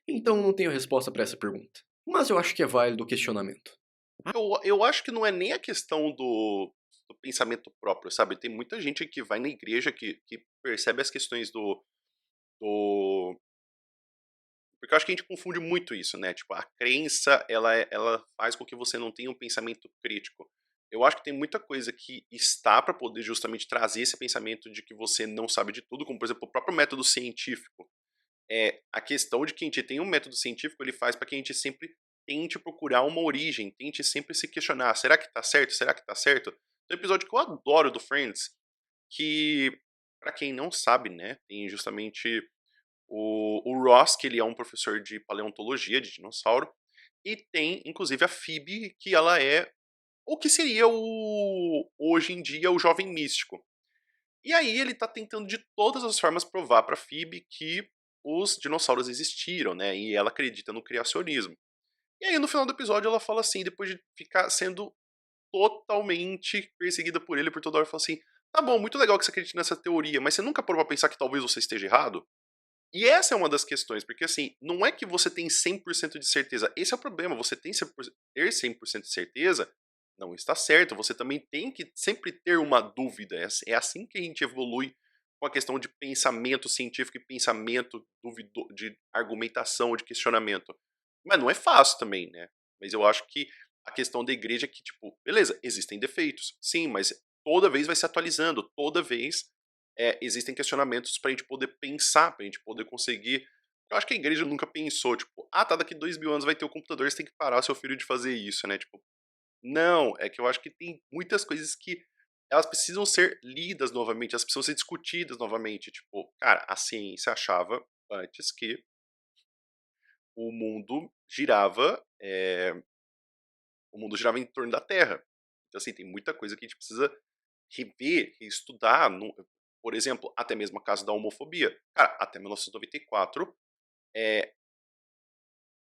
então não tenho resposta para essa pergunta. Mas eu acho que é válido o questionamento. Eu acho que não é nem a questão do pensamento próprio, sabe? Tem muita gente que vai na igreja que percebe as questões do. Porque eu acho que a gente confunde muito isso, né? Tipo, a crença, ela faz com que você não tenha um pensamento crítico. Eu acho que tem muita coisa que está para poder justamente trazer esse pensamento de que você não sabe de tudo, como por exemplo o próprio método científico. É a questão de que a gente tem um método científico, ele faz para que a gente sempre tente procurar uma origem, tente sempre se questionar, será que tá certo? Será que tá certo? Tem um episódio que eu adoro do Friends, que para quem não sabe, né, tem justamente o Ross, que ele é um professor de paleontologia de dinossauro, e tem inclusive a Phoebe, que ela é o que seria hoje em dia o jovem místico. E aí ele tá tentando de todas as formas provar pra Phoebe que os dinossauros existiram, né? E ela acredita no criacionismo. E aí no final do episódio ela fala assim, depois de ficar sendo totalmente perseguida por ele por toda hora, fala assim: "Tá bom, muito legal que você acredite nessa teoria, mas você nunca parou pra pensar que talvez você esteja errado?" E essa é uma das questões, porque assim, não é que você tem 100% de certeza, esse é o problema, você tem ter 100% de certeza não está certo, você também tem que sempre ter uma dúvida, é assim que a gente evolui com a questão de pensamento científico e pensamento de argumentação, de questionamento. Mas não é fácil também, né? Mas eu acho que a questão da igreja é que, tipo, beleza, existem defeitos, sim, mas toda vez vai se atualizando, toda vez existem questionamentos pra gente poder pensar, pra gente poder conseguir. Eu acho que a igreja nunca pensou, tipo, ah, tá, daqui 2000 anos vai ter o computador, você tem que parar seu filho de fazer isso, né? Tipo, não, é que eu acho que tem muitas coisas que elas precisam ser lidas novamente, elas precisam ser discutidas novamente. Tipo, cara, a ciência achava antes que o mundo girava, o mundo girava em torno da Terra. Então, assim, tem muita coisa que a gente precisa rever, reestudar. Por exemplo, até mesmo a caso da homofobia. Cara, até 1994,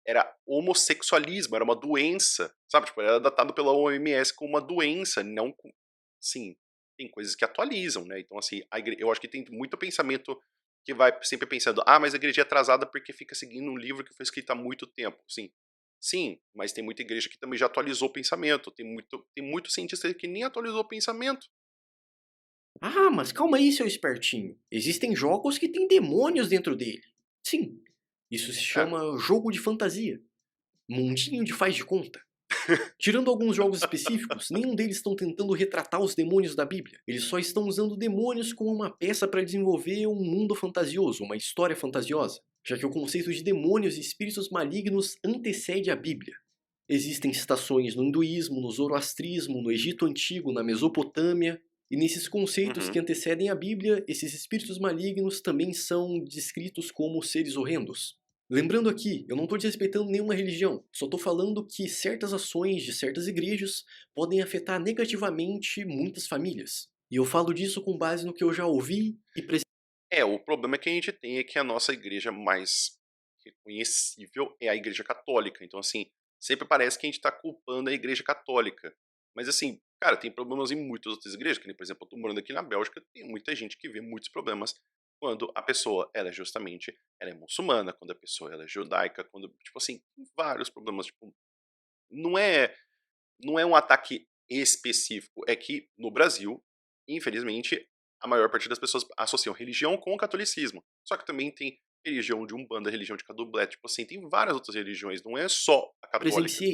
era homossexualismo, era uma doença, sabe? Tipo, era datado pela OMS como uma doença, não com... Sim, tem coisas que atualizam, né? Então, assim, eu acho que tem muito pensamento que vai sempre pensando, ah, mas a igreja é atrasada porque fica seguindo um livro que foi escrito há muito tempo. Sim, mas tem muita igreja que também já atualizou o pensamento, tem muito cientista que nem atualizou o pensamento. Ah, mas calma aí, seu espertinho. Existem jogos que têm demônios dentro dele. Sim, isso se chama jogo de fantasia. Mundinho de faz de conta. Tirando alguns jogos específicos, nenhum deles estão tentando retratar os demônios da Bíblia. Eles só estão usando demônios como uma peça para desenvolver um mundo fantasioso, uma história fantasiosa, já que o conceito de demônios e espíritos malignos antecede a Bíblia. Existem citações no hinduísmo, no zoroastrismo, no Egito Antigo, na Mesopotâmia, e nesses conceitos que antecedem a Bíblia, esses espíritos malignos também são descritos como seres horrendos. Lembrando aqui, eu não estou desrespeitando nenhuma religião, só estou falando que certas ações de certas igrejas podem afetar negativamente muitas famílias. E eu falo disso com base no que eu já ouvi e presenciei. O problema que a gente tem é que a nossa igreja mais reconhecível é a igreja católica. Então, assim, sempre parece que a gente tá culpando a igreja católica. Mas, assim, cara, tem problemas em muitas outras igrejas, que nem, por exemplo, eu tô morando aqui na Bélgica, tem muita gente que vê muitos problemas quando a pessoa, ela é muçulmana, quando a pessoa, ela é judaica, quando, tipo assim, tem vários problemas, tipo, não é, não é um ataque específico, é que no Brasil, infelizmente, a maior parte das pessoas associam religião com o catolicismo. Só que também tem religião de Umbanda, religião de Candomblé, tipo assim, tem várias outras religiões, não é só a católica.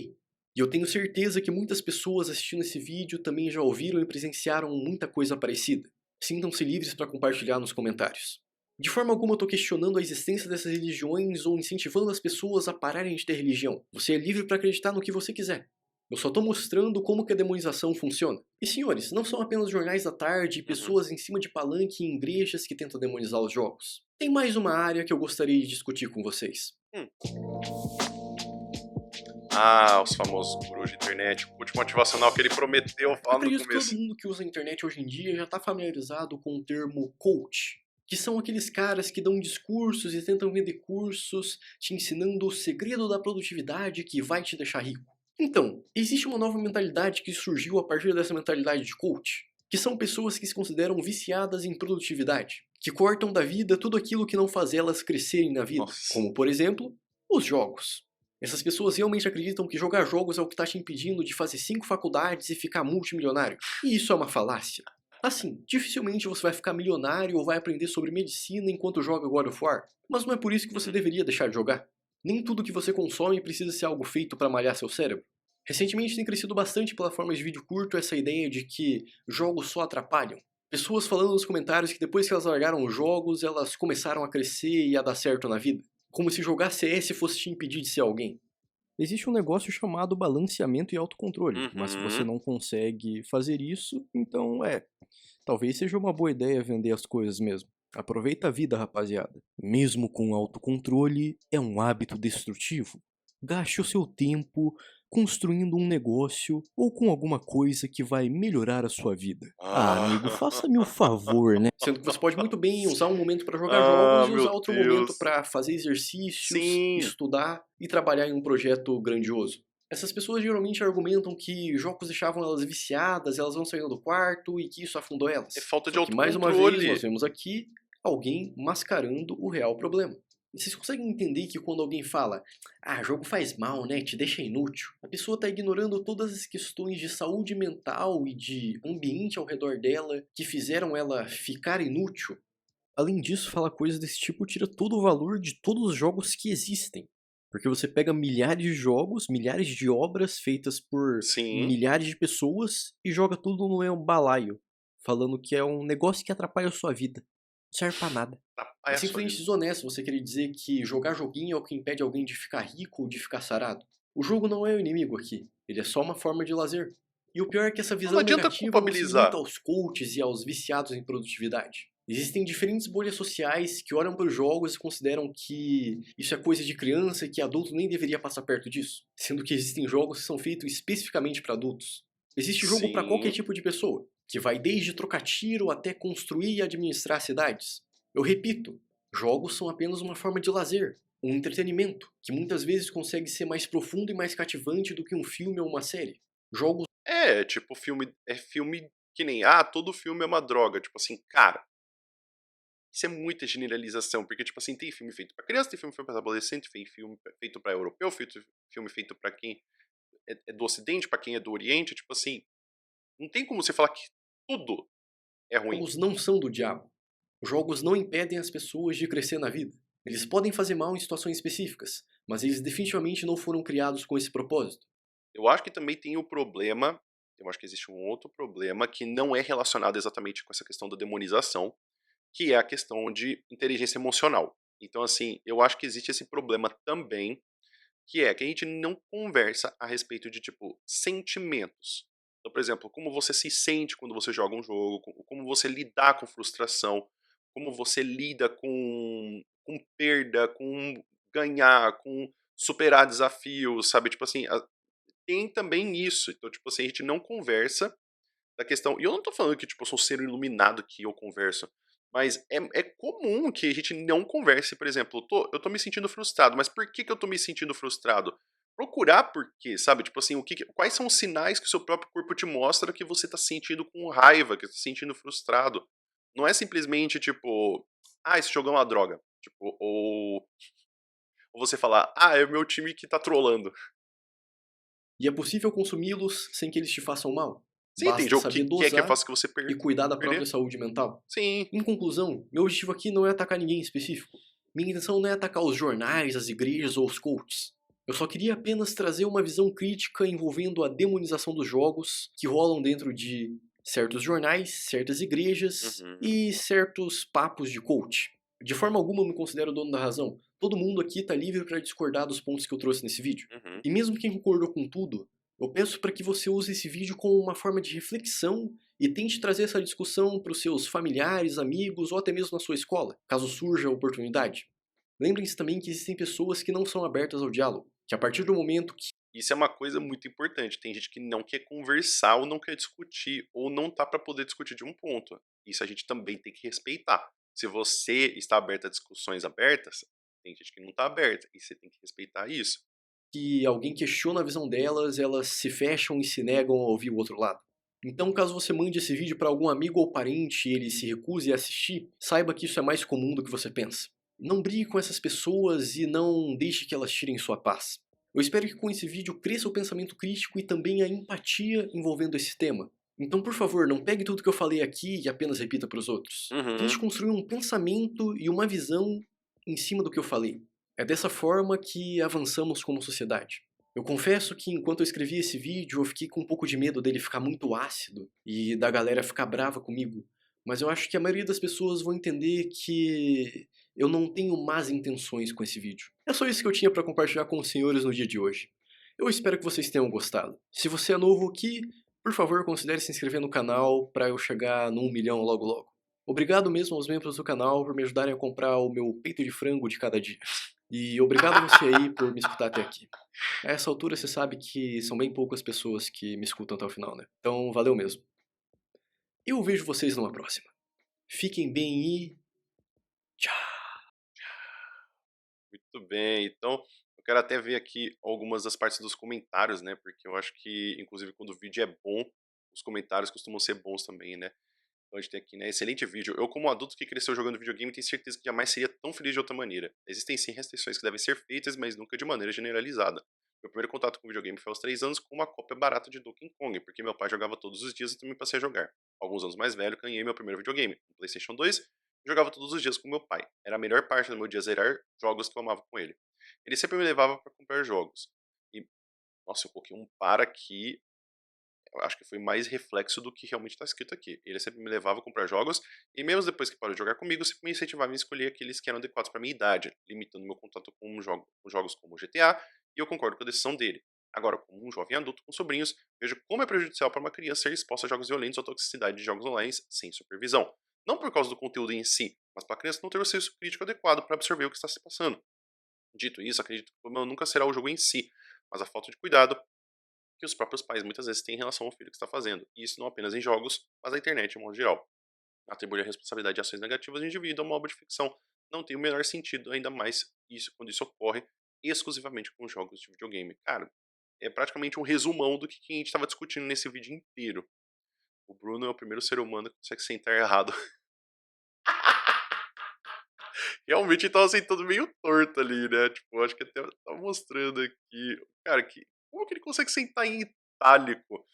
E eu tenho certeza que muitas pessoas assistindo esse vídeo também já ouviram e presenciaram muita coisa parecida. Sintam-se livres para compartilhar nos comentários. De forma alguma eu estou questionando a existência dessas religiões ou incentivando as pessoas a pararem de ter religião. Você é livre para acreditar no que você quiser. Eu só estou mostrando como que a demonização funciona. E senhores, não são apenas jornais da tarde e pessoas em cima de palanque em igrejas que tentam demonizar os jogos. Tem mais uma área que eu gostaria de discutir com vocês. Os famosos gurus de internet, o coach motivacional que ele prometeu Eu falando no acredito que começo. todo mundo que usa a internet hoje em dia já está familiarizado com o termo coach, que são aqueles caras que dão discursos e tentam vender cursos te ensinando o segredo da produtividade que vai te deixar rico. Então, existe uma nova mentalidade que surgiu a partir dessa mentalidade de coach, que são pessoas que se consideram viciadas em produtividade, que cortam da vida tudo aquilo que não faz elas crescerem na vida, Nossa. como por exemplo, os jogos. Essas pessoas realmente acreditam que jogar jogos é o que está te impedindo de fazer 5 faculdades e ficar multimilionário. E isso é uma falácia. Assim, dificilmente você vai ficar milionário ou vai aprender sobre medicina enquanto joga God of War, mas não é por isso que você deveria deixar de jogar. Nem tudo que você consome precisa ser algo feito para malhar seu cérebro. Recentemente tem crescido bastante pela forma de vídeo curto essa ideia de que jogos só atrapalham. Pessoas falando nos comentários que depois que elas largaram os jogos, elas começaram a crescer e a dar certo na vida. Como se jogar CS fosse te impedir de ser alguém. Existe um negócio chamado balanceamento e autocontrole, mas se você não consegue fazer isso, então talvez seja uma boa ideia vender as coisas mesmo. Aproveita a vida, rapaziada. Mesmo com autocontrole, é um hábito destrutivo. Gaste o seu tempo construindo um negócio ou com alguma coisa que vai melhorar a sua vida. Amigo, faça-me o favor, né? Sendo que você pode muito bem usar um momento para jogar jogos e usar outro momento para fazer exercícios, Sim. estudar e trabalhar em um projeto grandioso. Essas pessoas geralmente argumentam que jogos deixavam elas viciadas, elas vão saindo do quarto e que isso afundou elas. É falta de Só que, mais uma autocontrole. vez, nós vemos aqui alguém mascarando o real problema. E vocês conseguem entender que quando alguém fala jogo faz mal, né, te deixa inútil, a pessoa está ignorando todas as questões de saúde mental e de ambiente ao redor dela que fizeram ela ficar inútil? Além disso, falar coisas desse tipo tira todo o valor de todos os jogos que existem. Porque você pega milhares de jogos, milhares de obras feitas por milhares de pessoas e joga tudo num balaio, falando que é um negócio que atrapalha a sua vida. Não serve pra nada. É simplesmente desonesto você querer dizer que jogar joguinho é o que impede alguém de ficar rico ou de ficar sarado. O jogo não é o inimigo aqui, ele é só uma forma de lazer. E o pior é que essa visão negativa não se limita aos coaches e aos viciados em produtividade. Existem diferentes bolhas sociais que olham para os jogos e consideram que isso é coisa de criança e que adulto nem deveria passar perto disso, sendo que existem jogos que são feitos especificamente para adultos. Existe jogo para qualquer tipo de pessoa, que vai desde trocar tiro até construir e administrar cidades. Eu repito, jogos são apenas uma forma de lazer. um entretenimento, que muitas vezes consegue ser mais profundo e mais cativante do que um filme ou uma série. Jogos Tipo, filme que nem, todo filme é uma droga. Tipo assim, cara, isso é muita generalização, porque, tipo assim, tem filme feito pra criança, tem filme feito pra adolescente, tem filme feito pra europeu, filme feito pra quem é do ocidente, pra quem é do oriente, tipo assim, não tem como você falar que tudo é ruim. Jogos não são do diabo. Jogos não impedem as pessoas de crescer na vida. Eles podem fazer mal em situações específicas, mas eles definitivamente não foram criados com esse propósito. Eu acho que também tem o problema, eu acho que existe um outro problema que não é relacionado exatamente com essa questão da demonização, que é a questão de inteligência emocional. Então, assim, eu acho que existe esse problema também, que é que a gente não conversa a respeito de, tipo, sentimentos. Então, por exemplo, como você se sente quando você joga um jogo, como você lidar com frustração, como você lida com perda, com ganhar, com superar desafios, sabe? Tipo assim, tem também isso. Então, tipo assim, a gente não conversa da questão. E eu não tô falando que, tipo, eu sou um ser iluminado que eu converso. Mas é comum que a gente não converse, por exemplo, eu tô me sentindo frustrado, mas por que eu tô me sentindo frustrado? Procurar por quê, sabe? Tipo assim, quais são os sinais que o seu próprio corpo te mostra que você tá sentindo com raiva, que você tá se sentindo frustrado. Não é simplesmente, tipo, esse jogo é uma droga. Tipo, ou você falar, é o meu time que tá trolando. E é possível consumi-los sem que eles te façam mal. Sim, tem Basta jogo saber que é dosar fácil que você e cuidar da própria perder. saúde mental. Sim. Em conclusão, meu objetivo aqui não é atacar ninguém em específico. Minha intenção não é atacar os jornais, as igrejas ou os coaches. Eu só queria apenas trazer uma visão crítica envolvendo a demonização dos jogos que rolam dentro de certos jornais, certas igrejas Uhum. e certos papos de coach. De forma alguma eu me considero dono da razão. Todo mundo aqui está livre para discordar dos pontos que eu trouxe nesse vídeo. Uhum. E mesmo quem concordou com tudo, eu peço para que você use esse vídeo como uma forma de reflexão e tente trazer essa discussão para os seus familiares, amigos ou até mesmo na sua escola, caso surja a oportunidade. Lembrem-se também que existem pessoas que não são abertas ao diálogo, que a partir do momento que Isso é uma coisa muito importante. Tem gente que não quer conversar ou não quer discutir, ou não tá para poder discutir de um ponto. Isso a gente também tem que respeitar. Se você está aberto a discussões abertas, tem gente que não tá aberta, e você tem que respeitar isso. alguém questiona a visão delas, elas se fecham e se negam a ouvir o outro lado. Então, caso você mande esse vídeo para algum amigo ou parente e ele se recuse a assistir, saiba que isso é mais comum do que você pensa. Não brigue com essas pessoas e não deixe que elas tirem sua paz. Eu espero que com esse vídeo cresça o pensamento crítico e também a empatia envolvendo esse tema. Então, por favor, não pegue tudo que eu falei aqui e apenas repita para os outros. Uhum. Tente construir um pensamento e uma visão em cima do que eu falei. É dessa forma que avançamos como sociedade. Eu confesso que enquanto eu escrevi esse vídeo, eu fiquei com um pouco de medo dele ficar muito ácido e da galera ficar brava comigo. Mas eu acho que a maioria das pessoas vão entender que eu não tenho más intenções com esse vídeo. É só isso que eu tinha para compartilhar com os senhores no dia de hoje. Eu espero que vocês tenham gostado. Se você é novo aqui, por favor, considere se inscrever no canal para eu chegar no 1 milhão logo logo. Obrigado mesmo aos membros do canal por me ajudarem a comprar o meu peito de frango de cada dia. E obrigado a você aí por me escutar até aqui. A essa altura você sabe que são bem poucas pessoas que me escutam até o final, né? Então valeu mesmo. Eu vejo vocês numa próxima. Fiquem bem e... tchau! Muito bem. Então, eu quero até ver aqui algumas das partes dos comentários, né? Porque eu acho que, inclusive, quando o vídeo é bom, os comentários costumam ser bons também, né? Então a gente tem aqui, né? Excelente vídeo. Eu, como adulto que cresceu jogando videogame, tenho certeza que jamais seria tão feliz de outra maneira. Existem sim restrições que devem ser feitas, mas nunca de maneira generalizada. Meu primeiro contato com videogame foi aos 3 anos com uma cópia barata de Donkey Kong, porque meu pai jogava todos os dias e também passei a jogar. Alguns anos mais velho, ganhei meu primeiro videogame, um PlayStation 2, e jogava todos os dias com meu pai. Era a melhor parte do meu dia zerar jogos que eu amava com ele. Ele sempre me levava para comprar jogos. E, nossa, eu coloquei um para aqui. Eu acho que foi mais reflexo do que realmente está escrito aqui. Ele sempre me levava a comprar jogos, e mesmo depois que parou de jogar comigo, sempre me incentivava a escolher aqueles que eram adequados para minha idade, limitando meu contato com jogos como GTA, e eu concordo com a decisão dele. Agora, como um jovem adulto com sobrinhos, vejo como é prejudicial para uma criança ser exposta a jogos violentos ou toxicidade de jogos online sem supervisão. Não por causa do conteúdo em si, mas para a criança não ter o senso crítico adequado para absorver o que está se passando. Dito isso, acredito que o problema nunca será o jogo em si, mas a falta de cuidado que os próprios pais muitas vezes têm em relação ao filho que está fazendo. E isso não apenas em jogos, mas na internet de modo geral. Atribuir a responsabilidade de ações negativas do indivíduo a uma obra de ficção não tem o menor sentido, ainda mais quando isso ocorre exclusivamente com jogos de videogame. Cara, é praticamente um resumão do que a gente estava discutindo nesse vídeo inteiro. O Bruno é o primeiro ser humano que consegue sentar errado. Realmente ele tava sentando meio torto ali, né? Tipo, eu acho que até tava mostrando aqui. Cara, como que ele consegue sentar em itálico?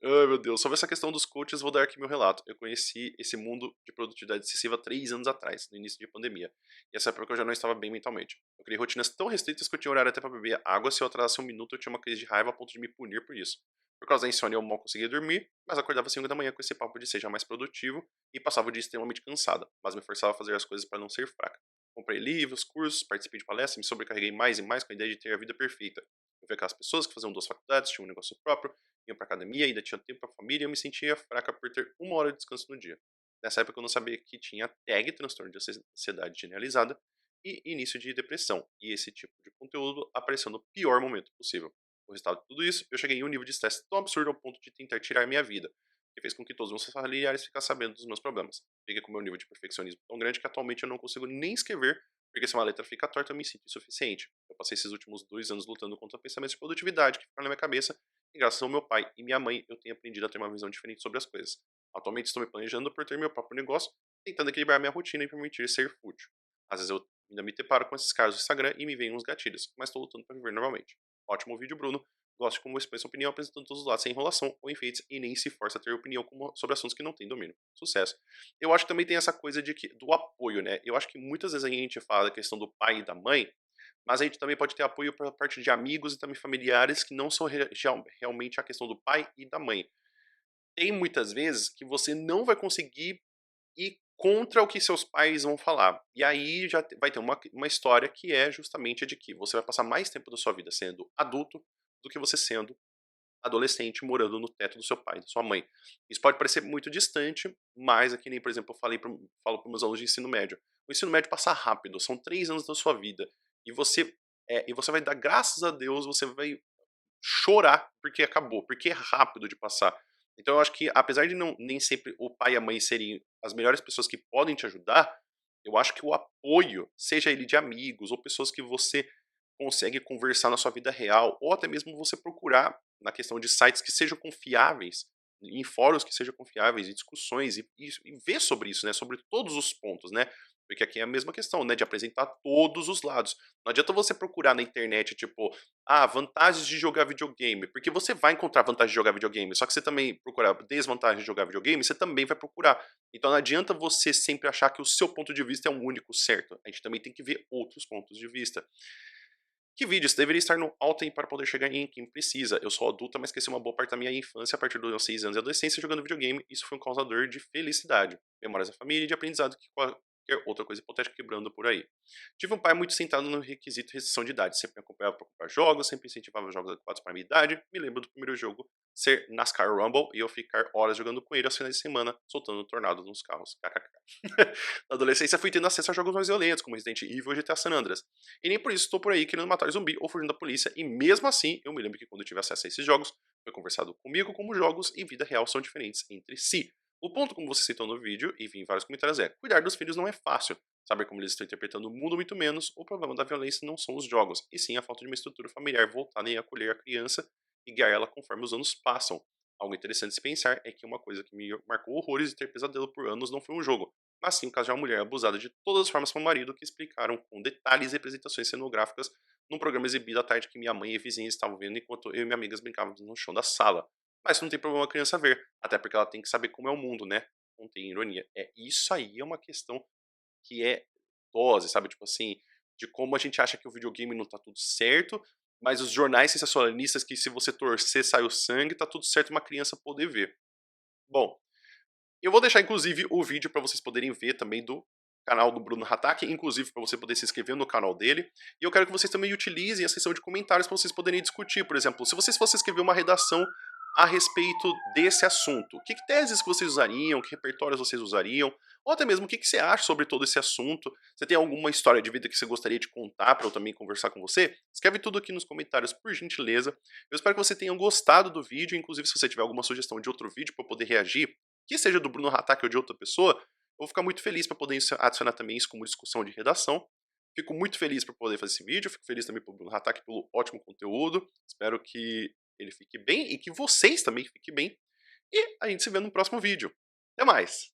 Ai, meu Deus. Sobre essa questão dos coaches, vou dar aqui meu relato. Eu conheci esse mundo de produtividade excessiva 3 anos atrás, no início de pandemia. E essa época eu já não estava bem mentalmente. Eu criei rotinas tão restritas que eu tinha horário até pra beber água. Se eu atrasasse um minuto, eu tinha uma crise de raiva a ponto de me punir por isso. Por causa da insônia, eu mal conseguia dormir, mas acordava às 5 da manhã com esse papo de seja mais produtivo e passava o dia extremamente cansada, mas me forçava a fazer as coisas para não ser fraca. Comprei livros, cursos, participei de palestras, me sobrecarreguei mais e mais com a ideia de ter a vida perfeita. Eu vi aquelas pessoas que faziam 2 faculdades, tinham um negócio próprio, iam pra academia, ainda tinha tempo pra família e eu me sentia fraca por ter 1 hora de descanso no dia. Nessa época eu não sabia que tinha TAG, transtorno de ansiedade generalizada, e início de depressão. E esse tipo de conteúdo apareceu no pior momento possível. O resultado de tudo isso, eu cheguei em um nível de estresse tão absurdo ao ponto de tentar tirar minha vida, que fez com que todos os meus familiares ficassem sabendo dos meus problemas. Cheguei com o meu nível de perfeccionismo tão grande que atualmente eu não consigo nem escrever, porque se uma letra fica torta eu me sinto insuficiente. Eu passei esses últimos 2 anos lutando contra pensamentos de produtividade que ficaram na minha cabeça, e graças ao meu pai e minha mãe eu tenho aprendido a ter uma visão diferente sobre as coisas. Atualmente estou me planejando por ter meu próprio negócio, tentando equilibrar minha rotina e permitir ser fútil. Às vezes eu ainda me deparo com esses casos do Instagram e me vêm uns gatilhos, mas estou lutando para viver normalmente. Ótimo vídeo, Bruno. Gosto de como expõe sua opinião apresentando todos os lados sem enrolação ou enfeites e nem se força a ter opinião sobre assuntos que não tem domínio. Sucesso. Eu acho que também tem essa coisa do apoio, né? Eu acho que muitas vezes a gente fala da questão do pai e da mãe, mas a gente também pode ter apoio por parte de amigos e também familiares que não são realmente a questão do pai e da mãe. Tem muitas vezes que você não vai conseguir ir contra o que seus pais vão falar. E aí já vai ter uma história que é justamente a de que você vai passar mais tempo da sua vida sendo adulto do que você sendo adolescente morando no teto do seu pai, da sua mãe. Isso pode parecer muito distante, mas aqui nem, por exemplo, falo para meus alunos de ensino médio. O ensino médio passa rápido, são 3 anos da sua vida. E você vai dar graças a Deus, você vai chorar porque acabou, porque é rápido de passar. Então eu acho que apesar de nem sempre o pai e a mãe serem as melhores pessoas que podem te ajudar, eu acho que o apoio, seja ele de amigos ou pessoas que você consegue conversar na sua vida real, ou até mesmo você procurar na questão de sites que sejam confiáveis, em fóruns que sejam confiáveis, e discussões, e ver sobre isso, né, sobre todos os pontos, né, porque aqui é a mesma questão, né, de apresentar todos os lados. Não adianta você procurar na internet, tipo, vantagens de jogar videogame, porque você vai encontrar vantagem de jogar videogame, só que você também procurar desvantagens de jogar videogame, você também vai procurar. Então não adianta você sempre achar que o seu ponto de vista é o único certo. A gente também tem que ver outros pontos de vista. Que vídeos deveria estar no Altem para poder chegar em quem precisa. Eu sou adulta, mas esqueci uma boa parte da minha infância a partir dos meus 6 anos e adolescência jogando videogame. Isso foi um causador de felicidade, memórias da família e de aprendizado que qualquer outra coisa hipotética quebrando por aí. Tive um pai muito sentado no requisito restrição de idade, sempre me acompanhava para comprar jogos, sempre incentivava jogos adequados para a minha idade. Me lembro do primeiro jogo ser NASCAR Rumble e eu ficar horas jogando com ele aos finais de semana, soltando tornados nos carros. Na adolescência fui tendo acesso a jogos mais violentos, como Resident Evil e GTA San Andreas. E nem por isso estou por aí querendo matar zumbi ou fugindo da polícia, e mesmo assim, eu me lembro que quando eu tive acesso a esses jogos, foi conversado comigo como jogos e vida real são diferentes entre si. O ponto, como você citou no vídeo, e vi em vários comentários, é: cuidar dos filhos não é fácil. Saber como eles estão interpretando o mundo, muito menos. O problema da violência não são os jogos, e sim a falta de uma estrutura familiar voltada em acolher a criança e guiar ela conforme os anos passam. Algo interessante de se pensar é que uma coisa que me marcou horrores e ter pesadelo por anos não foi um jogo, mas sim o caso de uma mulher abusada de todas as formas pelo marido, que explicaram com detalhes e representações cenográficas num programa exibido à tarde que minha mãe e vizinhas estavam vendo enquanto eu e minhas amigas brincávamos no chão da sala. Mas não tem problema a criança ver, até porque ela tem que saber como é o mundo, né? Não tem ironia. Isso aí é uma questão que é dose, sabe? Tipo assim, de como a gente acha que o videogame não tá tudo certo, mas os jornais sensacionalistas que se você torcer sai o sangue, tá tudo certo uma criança poder ver. Bom, eu vou deixar inclusive o vídeo para vocês poderem ver também do canal do Bruno Hatak, inclusive para você poder se inscrever no canal dele. E eu quero que vocês também utilizem a seção de comentários para vocês poderem discutir. Por exemplo, se vocês fossem escrever uma redação a respeito desse assunto, que teses que vocês usariam, que repertórios vocês usariam, ou até mesmo o que você acha sobre todo esse assunto. Você tem alguma história de vida que você gostaria de contar para eu também conversar com você? Escreve tudo aqui nos comentários, por gentileza. Eu espero que você tenha gostado do vídeo, inclusive se você tiver alguma sugestão de outro vídeo para eu poder reagir, que seja do Bruno Hatak ou de outra pessoa, vou ficar muito feliz para poder adicionar também isso como discussão de redação. Fico muito feliz por poder fazer esse vídeo, fico feliz também pelo Bruno Hatak pelo ótimo conteúdo. Espero que ele fique bem e que vocês também fiquem bem. E a gente se vê no próximo vídeo. Até mais!